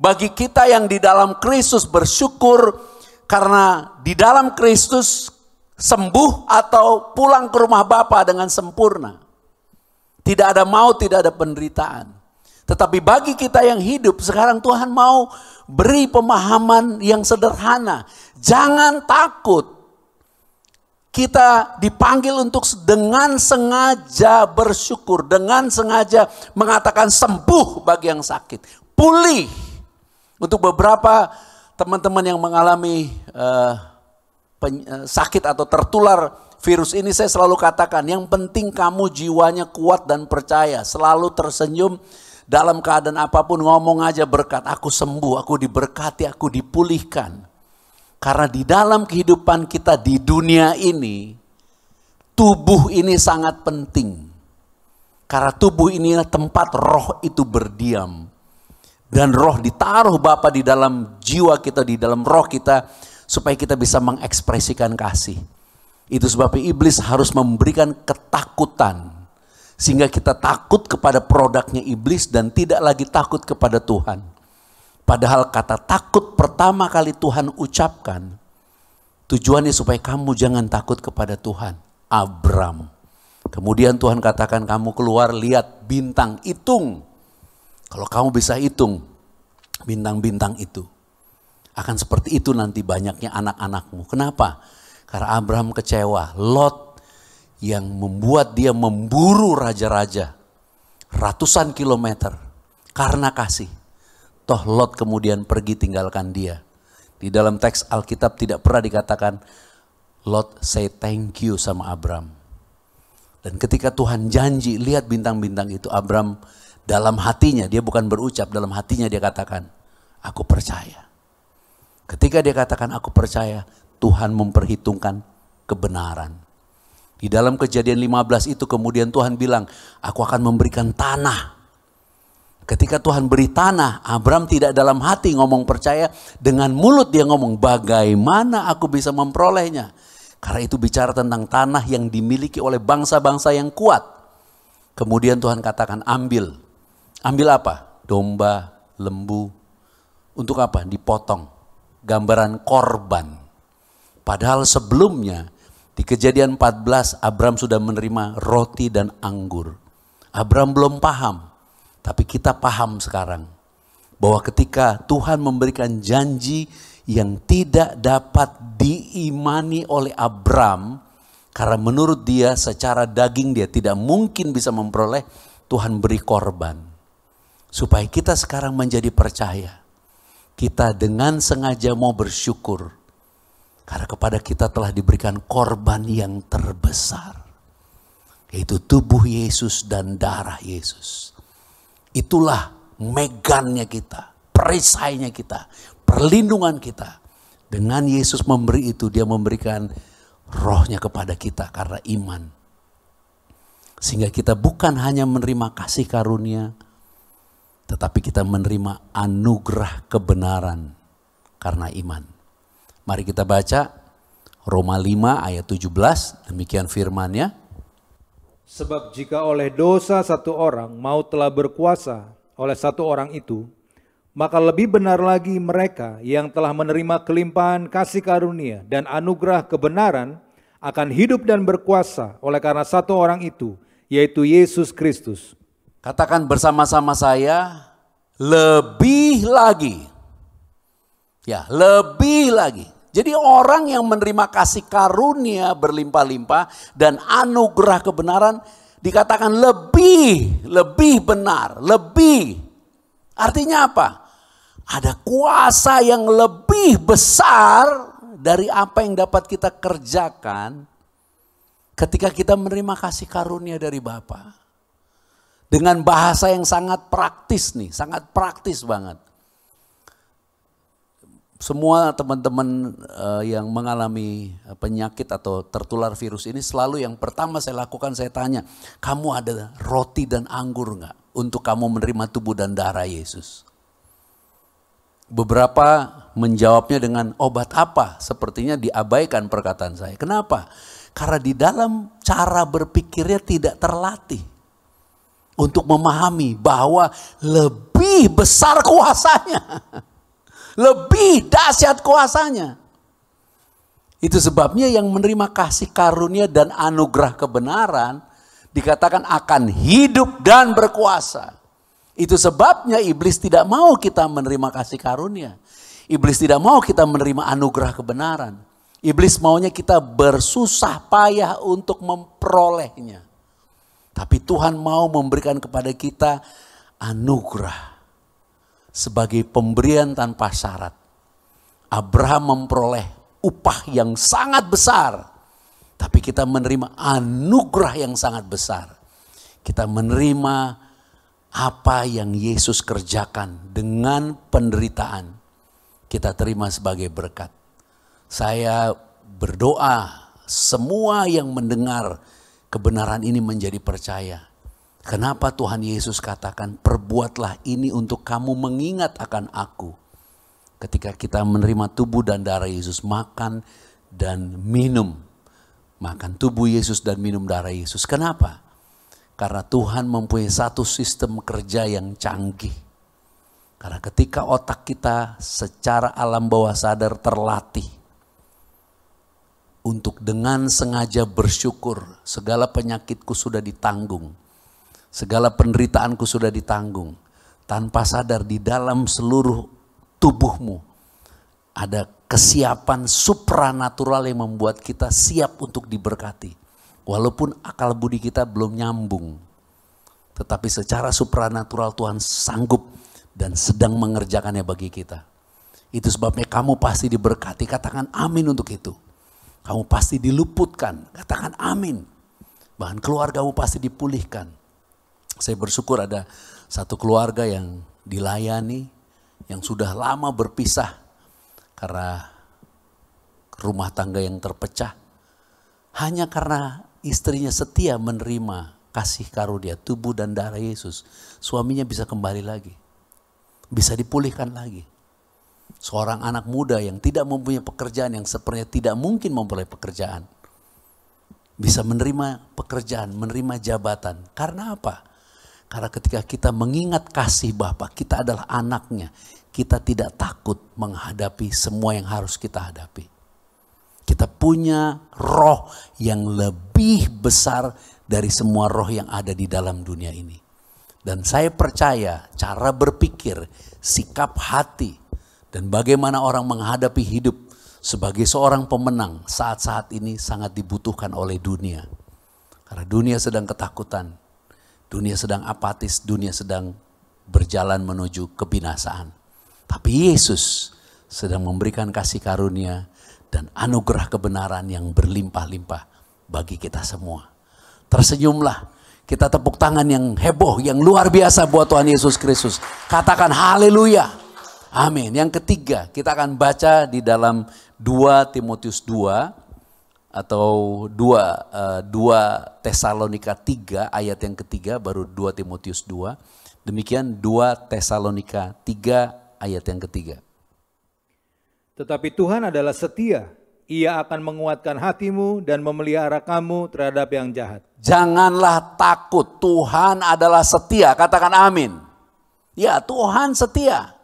Bagi kita yang di dalam Kristus bersyukur, karena di dalam Kristus sembuh atau pulang ke rumah Bapa dengan sempurna. Tidak ada maut, tidak ada penderitaan. Tetapi bagi kita yang hidup sekarang, Tuhan mau beri pemahaman yang sederhana. Jangan takut. Kita dipanggil untuk dengan sengaja bersyukur, dengan sengaja mengatakan sembuh bagi yang sakit, pulih. Untuk beberapa teman-teman yang mengalami sakit atau tertular virus ini, saya selalu katakan, yang penting kamu jiwanya kuat dan percaya, selalu tersenyum dalam keadaan apapun, ngomong aja berkat, aku sembuh, aku diberkati, aku dipulihkan. Karena di dalam kehidupan kita di dunia ini, tubuh ini sangat penting. Karena tubuh inilah tempat roh itu berdiam. Dan roh ditaruh Bapa di dalam jiwa kita, di dalam roh kita, supaya kita bisa mengekspresikan kasih. Itu sebabnya iblis harus memberikan ketakutan. Sehingga kita takut kepada produknya iblis dan tidak lagi takut kepada Tuhan. Padahal kata takut pertama kali Tuhan ucapkan, tujuannya supaya kamu jangan takut kepada Tuhan. Abram. Kemudian Tuhan katakan, kamu keluar lihat bintang, hitung. Kalau kamu bisa hitung bintang-bintang itu, akan seperti itu nanti banyaknya anak-anakmu. Kenapa? Karena Abraham kecewa. Lot yang membuat dia memburu raja-raja ratusan kilometer karena kasih. Toh Lot kemudian pergi tinggalkan dia. Di dalam teks Alkitab tidak pernah dikatakan Lot say thank you sama Abram. Dan ketika Tuhan janji, lihat bintang-bintang itu, Abram dalam hatinya, dia bukan berucap, dalam hatinya dia katakan, aku percaya. Ketika dia katakan aku percaya, Tuhan memperhitungkan kebenaran. Di dalam Kejadian 15 itu kemudian Tuhan bilang, aku akan memberikan tanah. Ketika Tuhan beri tanah, Abram tidak dalam hati ngomong percaya, dengan mulut dia ngomong, bagaimana aku bisa memperolehnya? Karena itu bicara tentang tanah yang dimiliki oleh bangsa-bangsa yang kuat. Kemudian Tuhan katakan ambil. Ambil apa? Domba, lembu. Untuk apa? Dipotong. Gambaran korban. Padahal sebelumnya di Kejadian 14 Abram sudah menerima roti dan anggur. Abram belum paham. Tapi kita paham sekarang. Bahwa ketika Tuhan memberikan janji yang tidak dapat diimani oleh Abram. Karena menurut dia secara daging dia tidak mungkin bisa memperoleh. Tuhan beri korban. Supaya kita sekarang menjadi percaya. Kita dengan sengaja mau bersyukur. Karena kepada kita telah diberikan korban yang terbesar. Yaitu tubuh Yesus dan darah Yesus. Itulah megannya kita. Perisainya kita. Perlindungan kita. Dengan Yesus memberi itu, dia memberikan rohnya kepada kita karena iman. Sehingga kita bukan hanya menerima kasih karunia. Tetapi kita menerima anugerah kebenaran karena iman. Mari kita baca Roma 5 ayat 17, demikian firman-Nya. Sebab jika oleh dosa satu orang maut telah berkuasa oleh satu orang itu, maka lebih benar lagi mereka yang telah menerima kelimpahan kasih karunia dan anugerah kebenaran akan hidup dan berkuasa oleh karena satu orang itu, yaitu Yesus Kristus. Katakan bersama-sama saya, lebih lagi. Ya, lebih lagi. Jadi orang yang menerima kasih karunia berlimpah-limpah dan anugerah kebenaran dikatakan lebih benar, lebih. Artinya apa? Ada kuasa yang lebih besar dari apa yang dapat kita kerjakan ketika kita menerima kasih karunia dari Bapa. Dengan bahasa yang sangat praktis nih, sangat praktis banget. Semua teman-teman yang mengalami penyakit atau tertular virus ini selalu yang pertama saya lakukan, saya tanya, kamu ada roti dan anggur enggak untuk kamu menerima tubuh dan darah Yesus? Beberapa menjawabnya dengan obat apa? Sepertinya diabaikan perkataan saya. Kenapa? Karena di dalam cara berpikirnya tidak terlatih untuk memahami bahwa lebih besar kuasanya. Lebih dahsyat kuasanya. Itu sebabnya yang menerima kasih karunia dan anugerah kebenaran dikatakan akan hidup dan berkuasa. Itu sebabnya iblis tidak mau kita menerima kasih karunia. Iblis tidak mau kita menerima anugerah kebenaran. Iblis maunya kita bersusah payah untuk memperolehnya. Tapi Tuhan mau memberikan kepada kita anugerah. Sebagai pemberian tanpa syarat. Abraham memperoleh upah yang sangat besar. Tapi kita menerima anugerah yang sangat besar. Kita menerima apa yang Yesus kerjakan dengan penderitaan. Kita terima sebagai berkat. Saya berdoa semua yang mendengar kebenaran ini menjadi percaya. Kenapa Tuhan Yesus katakan perbuatlah ini untuk kamu mengingat akan aku. Ketika kita menerima tubuh dan darah Yesus, makan dan minum. Makan tubuh Yesus dan minum darah Yesus. Kenapa? Karena Tuhan mempunyai satu sistem kerja yang canggih. Karena ketika otak kita secara alam bawah sadar terlatih. Untuk dengan sengaja bersyukur segala penyakitku sudah ditanggung. Segala penderitaanku sudah ditanggung. Tanpa sadar di dalam seluruh tubuhmu ada kesiapan supranatural yang membuat kita siap untuk diberkati. Walaupun akal budi kita belum nyambung. Tetapi secara supranatural Tuhan sanggup dan sedang mengerjakannya bagi kita. Itu sebabnya kamu pasti diberkati. Katakan amin untuk itu. Kamu pasti diluputkan. Katakan amin. Bahkan keluargamu pasti dipulihkan. Saya bersyukur ada satu keluarga yang dilayani, yang sudah lama berpisah karena rumah tangga yang terpecah, hanya karena istrinya setia menerima kasih karunia tubuh dan darah Yesus, suaminya bisa kembali lagi, bisa dipulihkan lagi. Seorang anak muda yang tidak mempunyai pekerjaan, yang sepertinya tidak mungkin memperoleh pekerjaan, bisa menerima pekerjaan, menerima jabatan. Karena apa? Karena ketika kita mengingat kasih Bapa, kita adalah anaknya, kita tidak takut menghadapi semua yang harus kita hadapi. Kita punya roh yang lebih besar dari semua roh yang ada di dalam dunia ini. Dan saya percaya cara berpikir, sikap hati, dan bagaimana orang menghadapi hidup sebagai seorang pemenang saat-saat ini sangat dibutuhkan oleh dunia. Karena dunia sedang ketakutan, dunia sedang apatis, dunia sedang berjalan menuju kebinasaan. Tapi Yesus sedang memberikan kasih karunia dan anugerah kebenaran yang berlimpah-limpah bagi kita semua. Tersenyumlah, kita tepuk tangan yang heboh, yang luar biasa buat Tuhan Yesus Kristus. Katakan haleluya, amin. Yang ketiga, kita akan baca di dalam 2 Timotius 2 atau 2 Tesalonika 3 ayat yang ketiga, baru 2 Timotius 2. Demikian 2 Tesalonika 3 ayat yang ketiga. Tetapi Tuhan adalah setia, Ia akan menguatkan hatimu dan memelihara kamu terhadap yang jahat. Janganlah takut, Tuhan adalah setia, katakan amin. Ya, Tuhan setia.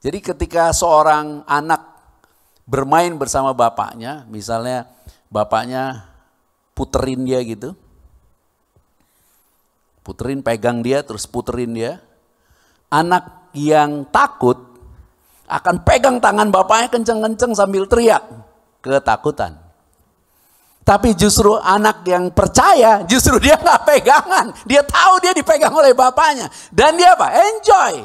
Jadi ketika seorang anak bermain bersama bapaknya, misalnya bapaknya puterin dia gitu, puterin, pegang dia, terus puterin dia. Anak yang takut akan pegang tangan bapaknya kenceng-kenceng sambil teriak, ketakutan. Tapi justru anak yang percaya, justru dia nggak pegangan. Dia tahu dia dipegang oleh bapaknya. Dan dia apa? Enjoy.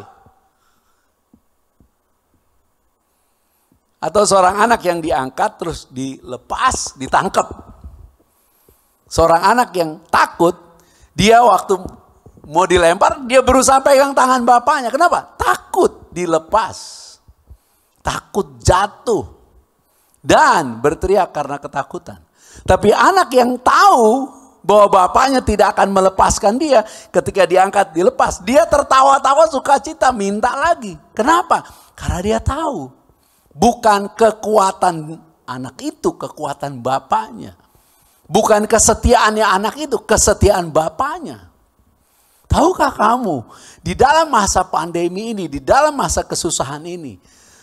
Atau seorang anak yang diangkat terus dilepas, ditangkap. Seorang anak yang takut, dia waktu mau dilempar, dia berusaha pegang tangan bapaknya. Kenapa? Takut dilepas. Takut jatuh. Dan berteriak karena ketakutan. Tapi anak yang tahu bahwa bapaknya tidak akan melepaskan dia, ketika diangkat dilepas, dia tertawa-tawa sukacita, minta lagi. Kenapa? Karena dia tahu bukan kekuatan anak itu, kekuatan bapaknya. Bukan kesetiaannya anak itu, kesetiaan bapaknya. Tahukah kamu, di dalam masa pandemi ini, di dalam masa kesusahan ini,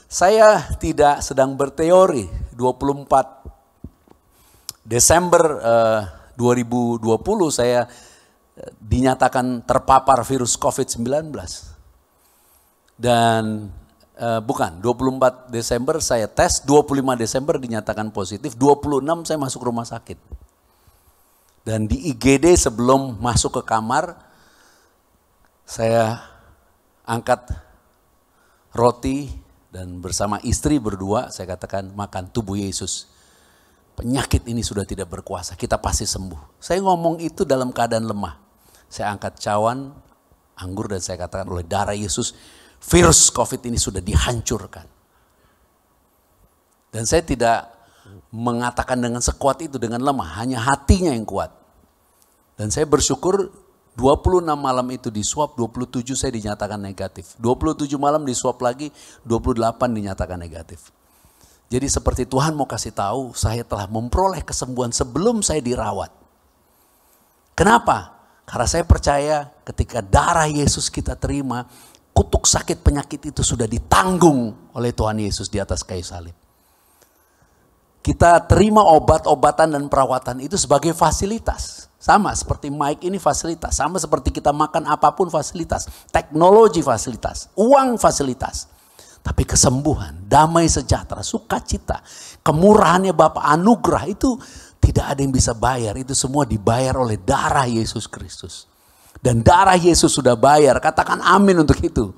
saya tidak sedang berteori. 24 Desember 2020 saya dinyatakan terpapar virus COVID-19. Dan bukan, 24 Desember saya tes, 25 Desember dinyatakan positif, 26 saya masuk rumah sakit. Dan di IGD sebelum masuk ke kamar, saya angkat roti dan bersama istri berdua saya katakan, makan tubuh Yesus. Penyakit ini sudah tidak berkuasa, kita pasti sembuh. Saya ngomong itu dalam keadaan lemah. Saya angkat cawan anggur dan saya katakan, oleh darah Yesus, virus COVID ini sudah dihancurkan. Dan saya tidak mengatakan dengan sekuat itu, dengan lemah, hanya hatinya yang kuat. Dan saya bersyukur 26 malam itu di swab, 27 saya dinyatakan negatif. 27 malam di swab lagi, 28 dinyatakan negatif. Jadi seperti Tuhan mau kasih tahu, saya telah memperoleh kesembuhan sebelum saya dirawat. Kenapa? Karena saya percaya ketika darah Yesus kita terima, kutuk sakit penyakit itu sudah ditanggung oleh Tuhan Yesus di atas kayu salib. Kita terima obat-obatan dan perawatan itu sebagai fasilitas. Sama seperti mic ini fasilitas, sama seperti kita makan apapun fasilitas, teknologi fasilitas, uang fasilitas. Tapi kesembuhan, damai sejahtera, sukacita, kemurahannya Bapa, anugerah itu tidak ada yang bisa bayar. Itu semua dibayar oleh darah Yesus Kristus. Dan darah Yesus sudah bayar, katakan amin untuk itu.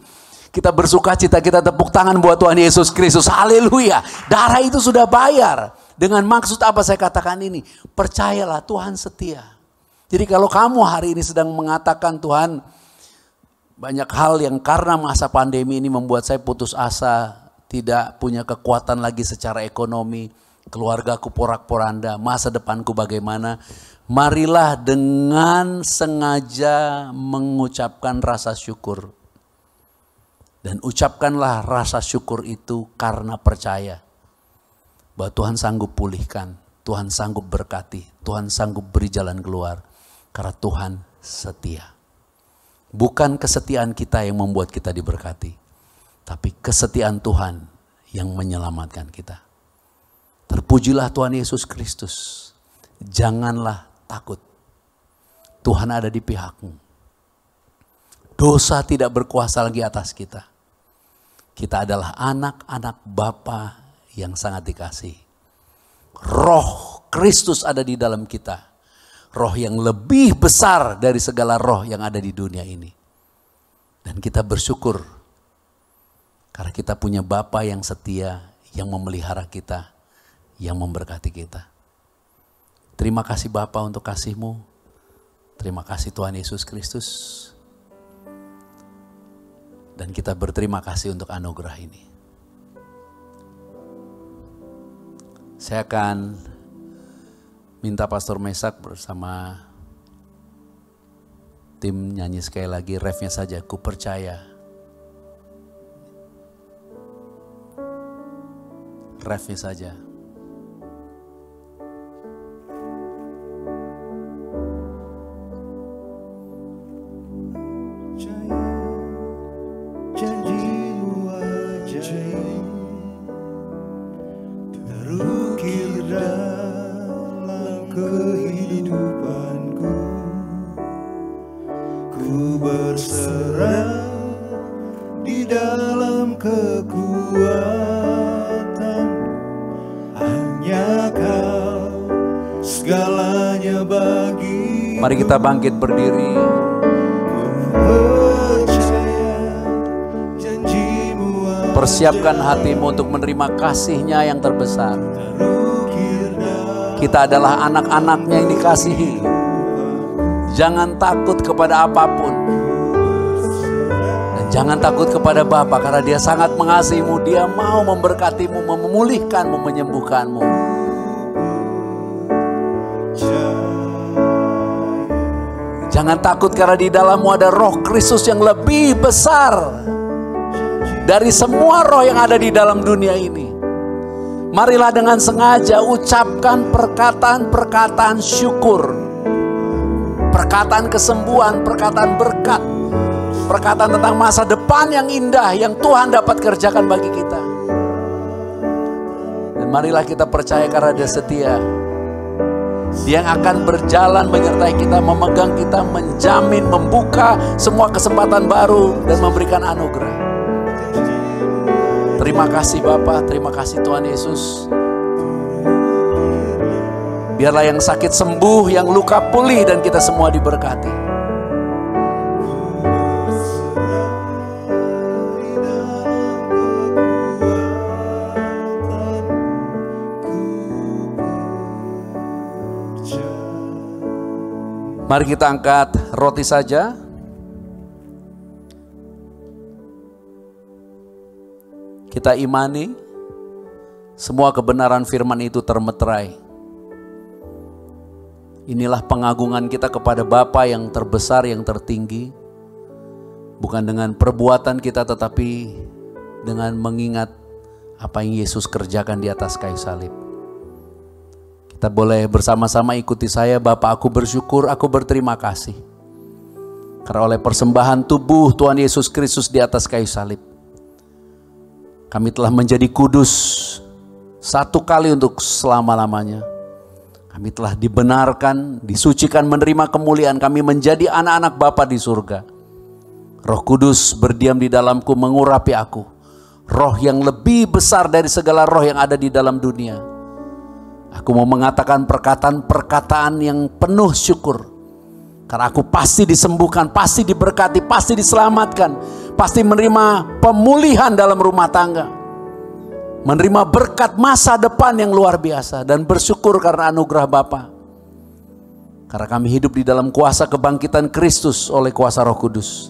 Kita bersukacita, kita tepuk tangan buat Tuhan Yesus Kristus, haleluya. Darah itu sudah bayar. Dengan maksud apa saya katakan ini? Percayalah Tuhan setia. Jadi kalau kamu hari ini sedang mengatakan, Tuhan, banyak hal yang karena masa pandemi ini membuat saya putus asa, tidak punya kekuatan lagi secara ekonomi, keluargaku porak-poranda, masa depanku bagaimana. Marilah dengan sengaja mengucapkan rasa syukur. Dan ucapkanlah rasa syukur itu karena percaya bahwa Tuhan sanggup pulihkan, Tuhan sanggup berkati, Tuhan sanggup beri jalan keluar. Karena Tuhan setia. Bukan kesetiaan kita yang membuat kita diberkati, tapi kesetiaan Tuhan yang menyelamatkan kita. Terpujilah Tuhan Yesus Kristus. Janganlah takut. Tuhan ada di pihakmu. Dosa tidak berkuasa lagi atas kita. Kita adalah anak-anak Bapa yang sangat dikasihi. Roh Kristus ada di dalam kita. Roh yang lebih besar dari segala roh yang ada di dunia ini. Dan kita bersyukur karena kita punya Bapa yang setia, yang memelihara kita, yang memberkati kita. Terima kasih Bapa untuk kasih-Mu. Terima kasih Tuhan Yesus Kristus. Dan kita berterima kasih untuk anugerah ini. Saya akan minta Pastor Mesak bersama tim nyanyi sekali lagi refnya saja, Ku Percaya. Refnya saja. Janji-Mu ajaib terukir dalam kehidupanku. Ku berserah di dalam kekuatan, hanya Kau segalanya bagi. Mari kita bangkit berdiri. Persiapkan hatimu untuk menerima kasih-Nya yang terbesar. Kita adalah anak-anak-Nya yang dikasihi. Jangan takut kepada apapun. Dan jangan takut kepada Bapa karena Dia sangat mengasihimu. Dia mau memberkatimu, memulihkanmu, menyembuhkanmu. Jangan takut karena di dalammu ada Roh Kristus yang lebih besar dari semua roh yang ada di dalam dunia ini. Marilah dengan sengaja ucapkan perkataan-perkataan syukur. Perkataan kesembuhan, perkataan berkat. Perkataan tentang masa depan yang indah yang Tuhan dapat kerjakan bagi kita. Dan marilah kita percaya karena Dia setia. Dia yang akan berjalan menyertai kita, memegang kita, menjamin, membuka semua kesempatan baru dan memberikan anugerah. Terima kasih Bapa, terima kasih Tuhan Yesus. Biarlah yang sakit sembuh, yang luka pulih, dan kita semua diberkati. Mari kita angkat roti saja. Kita imani semua kebenaran firman itu termeterai. Inilah pengagungan kita kepada Bapa yang terbesar, yang tertinggi. Bukan dengan perbuatan kita, tetapi dengan mengingat apa yang Yesus kerjakan di atas kayu salib. Kita boleh bersama-sama ikuti saya. Bapa, aku bersyukur, aku berterima kasih. Karena oleh persembahan tubuh Tuhan Yesus Kristus di atas kayu salib, kami telah menjadi kudus satu kali untuk selama-lamanya. Kami telah dibenarkan, disucikan, menerima kemuliaan. Kami menjadi anak-anak Bapa di surga. Roh Kudus berdiam di dalamku, mengurapi aku. Roh yang lebih besar dari segala roh yang ada di dalam dunia. Aku mau mengatakan perkataan-perkataan yang penuh syukur. Karena aku pasti disembuhkan, pasti diberkati, pasti diselamatkan. Pasti menerima pemulihan dalam rumah tangga. Menerima berkat masa depan yang luar biasa. Dan bersyukur karena anugerah Bapa. Karena kami hidup di dalam kuasa kebangkitan Kristus oleh kuasa Roh Kudus.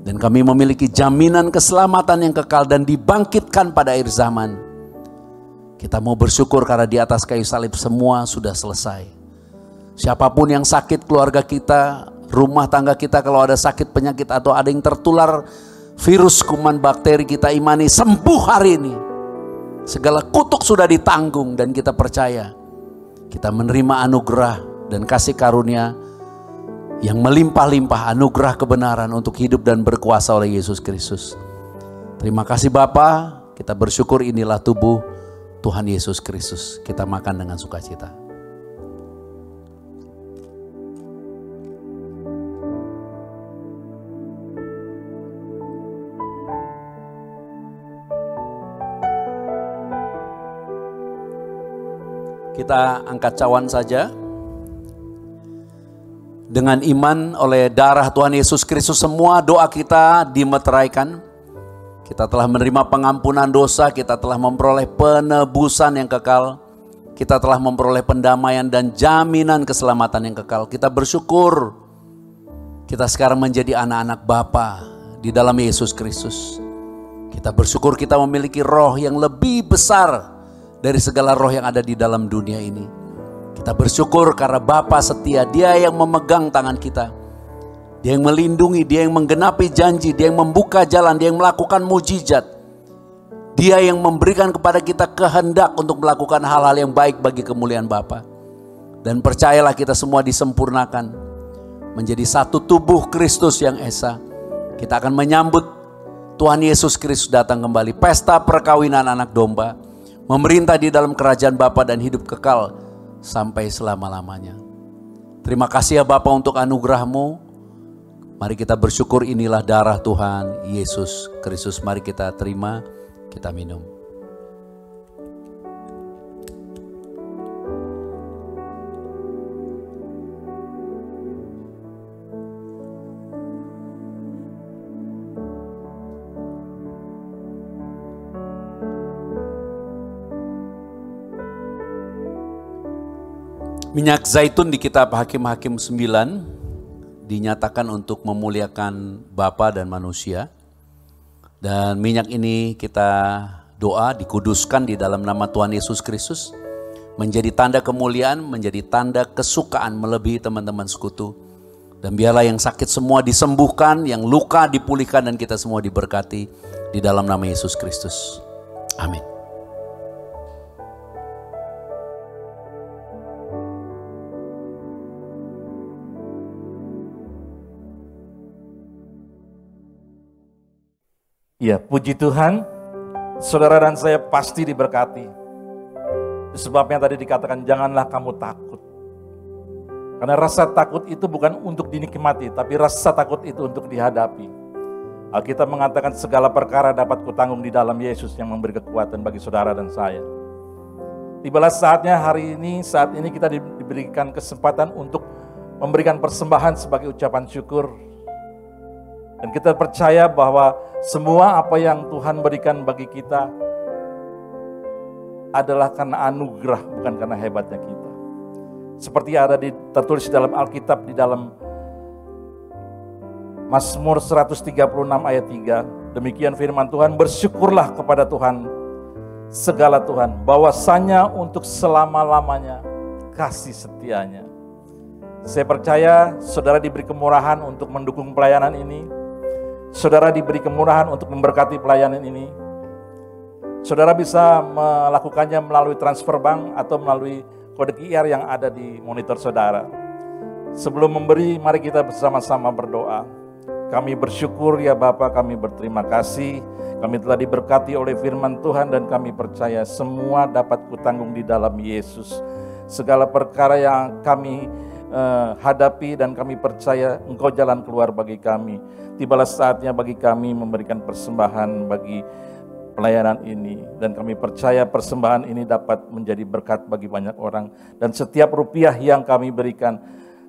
Dan kami memiliki jaminan keselamatan yang kekal dan dibangkitkan pada akhir zaman. Kita mau bersyukur karena di atas kayu salib semua sudah selesai. Siapapun yang sakit, keluarga kita, rumah tangga kita, kalau ada sakit penyakit atau ada yang tertular virus, kuman, bakteri, kita imani sembuh hari ini. Segala kutuk sudah ditanggung dan kita percaya. Kita menerima anugerah dan kasih karunia yang melimpah-limpah, anugerah kebenaran untuk hidup dan berkuasa oleh Yesus Kristus. Terima kasih Bapa, kita bersyukur inilah tubuh Tuhan Yesus Kristus. Kita makan dengan sukacita. Kita angkat cawan saja. Dengan iman oleh darah Tuhan Yesus Kristus semua doa kita dimeteraikan. Kita telah menerima pengampunan dosa, kita telah memperoleh penebusan yang kekal. Kita telah memperoleh pendamaian dan jaminan keselamatan yang kekal. Kita bersyukur kita sekarang menjadi anak-anak Bapa di dalam Yesus Kristus. Kita bersyukur kita memiliki roh yang lebih besar dari segala roh yang ada di dalam dunia ini. Kita bersyukur karena Bapa setia, Dia yang memegang tangan kita. Dia yang melindungi, Dia yang menggenapi janji, Dia yang membuka jalan, Dia yang melakukan mujizat. Dia yang memberikan kepada kita kehendak untuk melakukan hal-hal yang baik bagi kemuliaan Bapa. Dan percayalah kita semua disempurnakan menjadi satu tubuh Kristus yang esa. Kita akan menyambut Tuhan Yesus Kristus datang kembali. Pesta perkawinan anak domba. Memerintah di dalam kerajaan Bapa dan hidup kekal sampai selama-lamanya. Terima kasih ya Bapa untuk anugerah-Mu. Mari kita bersyukur, inilah darah Tuhan Yesus Kristus. Mari kita terima, kita minum. Minyak zaitun di kitab Hakim-Hakim 9 dinyatakan untuk memuliakan Bapa dan manusia. Dan minyak ini kita doa dikuduskan di dalam nama Tuhan Yesus Kristus. Menjadi tanda kemuliaan, menjadi tanda kesukaan melebihi teman-teman sekutu. Dan biarlah yang sakit semua disembuhkan, yang luka dipulihkan dan kita semua diberkati di dalam nama Yesus Kristus. Amin. Ya, puji Tuhan, saudara dan saya pasti diberkati. Sebabnya tadi dikatakan janganlah kamu takut. Karena rasa takut itu bukan untuk dinikmati, tapi rasa takut itu untuk dihadapi. Alkitab mengatakan segala perkara dapat kutanggung di dalam Yesus yang memberi kekuatan bagi saudara dan saya. Tibalah saatnya saat ini kita diberikan kesempatan untuk memberikan persembahan sebagai ucapan syukur. Dan kita percaya bahwa semua apa yang Tuhan berikan bagi kita adalah karena anugerah, bukan karena hebatnya kita. Seperti ada tertulis dalam Alkitab di dalam Mazmur 136 ayat 3. Demikian firman Tuhan, bersyukurlah kepada Tuhan segala Tuhan, bahwasanya untuk selama-lamanya kasih setianya. Saya percaya saudara diberi kemurahan untuk mendukung pelayanan ini. Saudara diberi kemurahan untuk memberkati pelayanan ini. Saudara bisa melakukannya melalui transfer bank atau melalui kode QR yang ada di monitor saudara. Sebelum memberi, mari kita bersama-sama berdoa. Kami bersyukur ya Bapa, kami berterima kasih. Kami telah diberkati oleh firman Tuhan dan kami percaya semua dapat kutanggung di dalam Yesus. Segala perkara yang kami hadapi dan kami percaya Engkau jalan keluar bagi kami. Tibalah saatnya bagi kami memberikan persembahan bagi pelayanan ini. Dan kami percaya persembahan ini dapat menjadi berkat bagi banyak orang. Dan setiap rupiah yang kami berikan,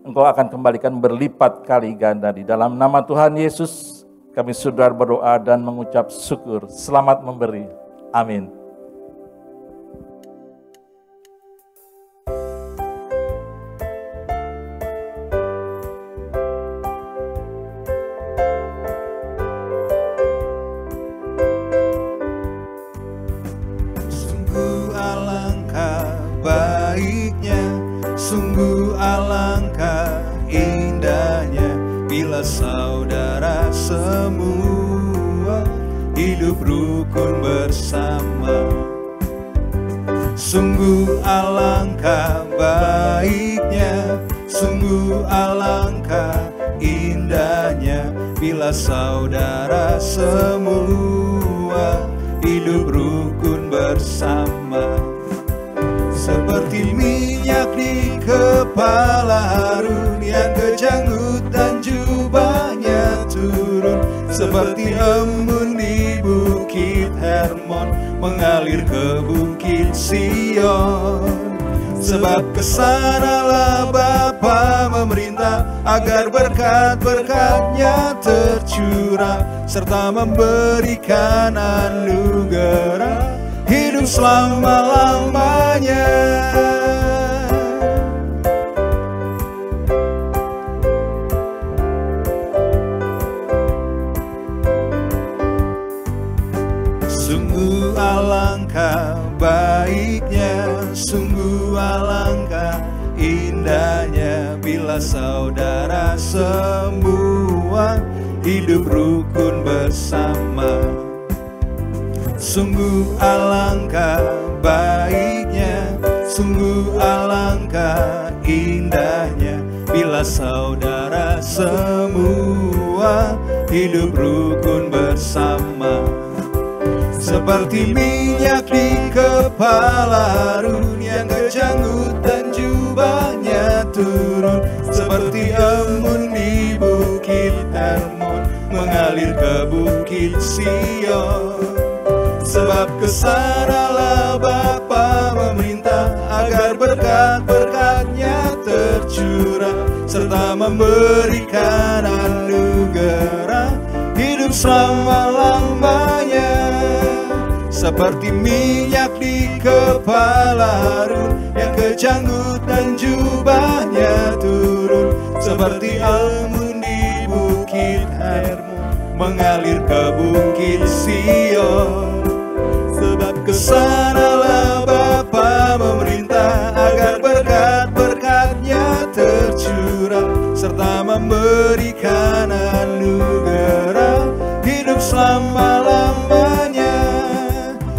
Engkau akan kembalikan berlipat kali ganda. Di dalam nama Tuhan Yesus, kami sudah berdoa dan mengucap syukur. Selamat memberi. Amin. baiknya, sungguh alangkah indahnya bila saudara semua hidup rukun bersama. Sungguh alangkah baiknya, sungguh alangkah indahnya bila saudara semua hidup rukun bersama. Seperti minyak di kepala Harun yang kejanggut dan jubahnya turun, seperti embun di bukit Hermon mengalir ke bukit Sion. Sebab kesanalah Bapa memerintah agar berkat-berkat-Nya tercurah, serta memberikan anugerah hidup selama-lamanya. Sungguh alangkah baiknya, sungguh alangkah indahnya bila saudara semua hidup rukun bersama. Sungguh alangkah baiknya, sungguh alangkah indahnya bila saudara semua hidup rukun bersama. Seperti minyak di kepala Harun yang kejanggut dan jubahnya turun, seperti embun di bukit Hermon mengalir ke bukit Sion. Sebab kesanalah Bapa memerintah agar berkat-berkat-Nya tercurah, serta memberikan anugerah hidup selama-lamanya. Seperti minyak di kepala Harun yang kejanggut dan jubahnya turun, seperti embun di bukit Hermon mengalir ke bukit Sion. Sebab kesanalah Bapa memerintah agar berkat-berkat-Nya tercurah, serta memberikan anugerah hidup selama-lamanya.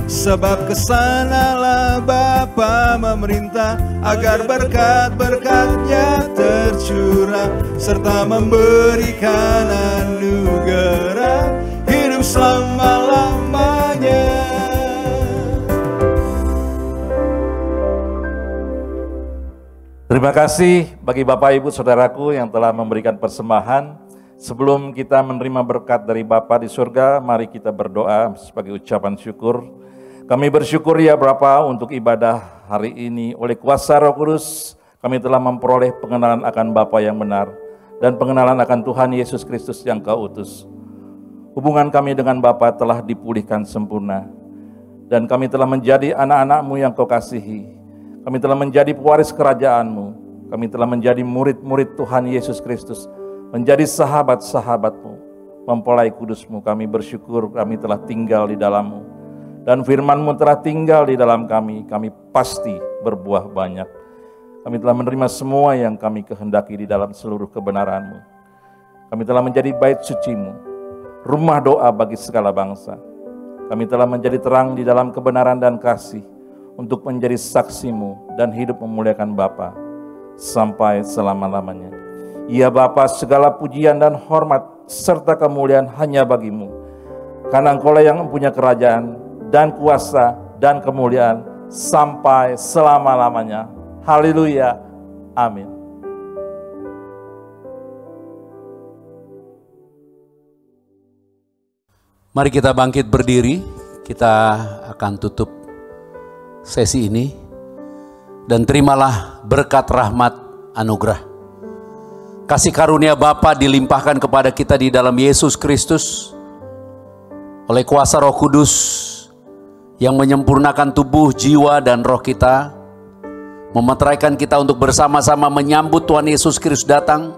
Sebab kesanalah Bapa memerintah agar berkat-berkat-Nya tercurah, serta memberikan anugerah hidup selama-lamanya. Terima kasih bagi Bapak Ibu Saudaraku yang telah memberikan persembahan. Sebelum kita menerima berkat dari Bapa di surga, mari kita berdoa sebagai ucapan syukur. Kami bersyukur ya Bapa untuk ibadah hari ini. Oleh kuasa Roh Kudus, kami telah memperoleh pengenalan akan Bapa yang benar dan pengenalan akan Tuhan Yesus Kristus yang Kau utus. Hubungan kami dengan Bapa telah dipulihkan sempurna, dan kami telah menjadi anak-anak-Mu yang Kau kasihi. Kami telah menjadi pewaris kerajaan-Mu. Kami telah menjadi murid-murid Tuhan Yesus Kristus, menjadi sahabat-sahabat-Mu, mempelai kudus-Mu. Kami bersyukur kami telah tinggal di dalam-Mu, dan firman-Mu telah tinggal di dalam kami. Kami pasti berbuah banyak. Kami telah menerima semua yang kami kehendaki di dalam seluruh kebenaran-Mu. Kami telah menjadi bait suci-Mu, rumah doa bagi segala bangsa. Kami telah menjadi terang di dalam kebenaran dan kasih, untuk menjadi saksi-Mu dan hidup memuliakan Bapa sampai selama-lamanya. Ya Bapa, segala pujian dan hormat serta kemuliaan hanya bagi-Mu, karena Engkau lah yang mempunyai kerajaan dan kuasa dan kemuliaan sampai selama-lamanya. Haleluya, amin. Mari kita bangkit berdiri, kita akan tutup sesi ini, dan terimalah berkat rahmat anugerah. Kasih karunia Bapa dilimpahkan kepada kita di dalam Yesus Kristus oleh kuasa Roh Kudus yang menyempurnakan tubuh, jiwa, dan roh kita, memeteraikan kita untuk bersama-sama menyambut Tuhan Yesus Kristus datang.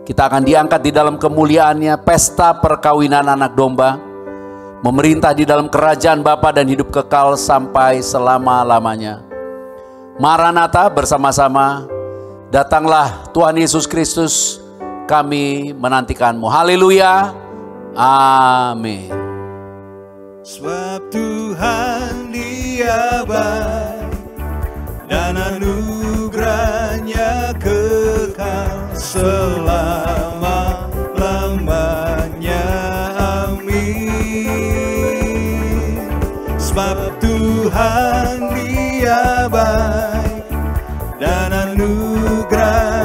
Kita akan diangkat di dalam kemuliaannya, pesta perkawinan anak domba, memerintah di dalam kerajaan Bapa dan hidup kekal sampai selama-lamanya. Maranatha bersama-sama, datanglah Tuhan Yesus Kristus, kami menantikanmu. Haleluya, amin. Sebab Tuhan Dia baik dan anugerahnya kekal selama-lamanya. Amin. Sebab Tuhan Dia baik dan anugerahnya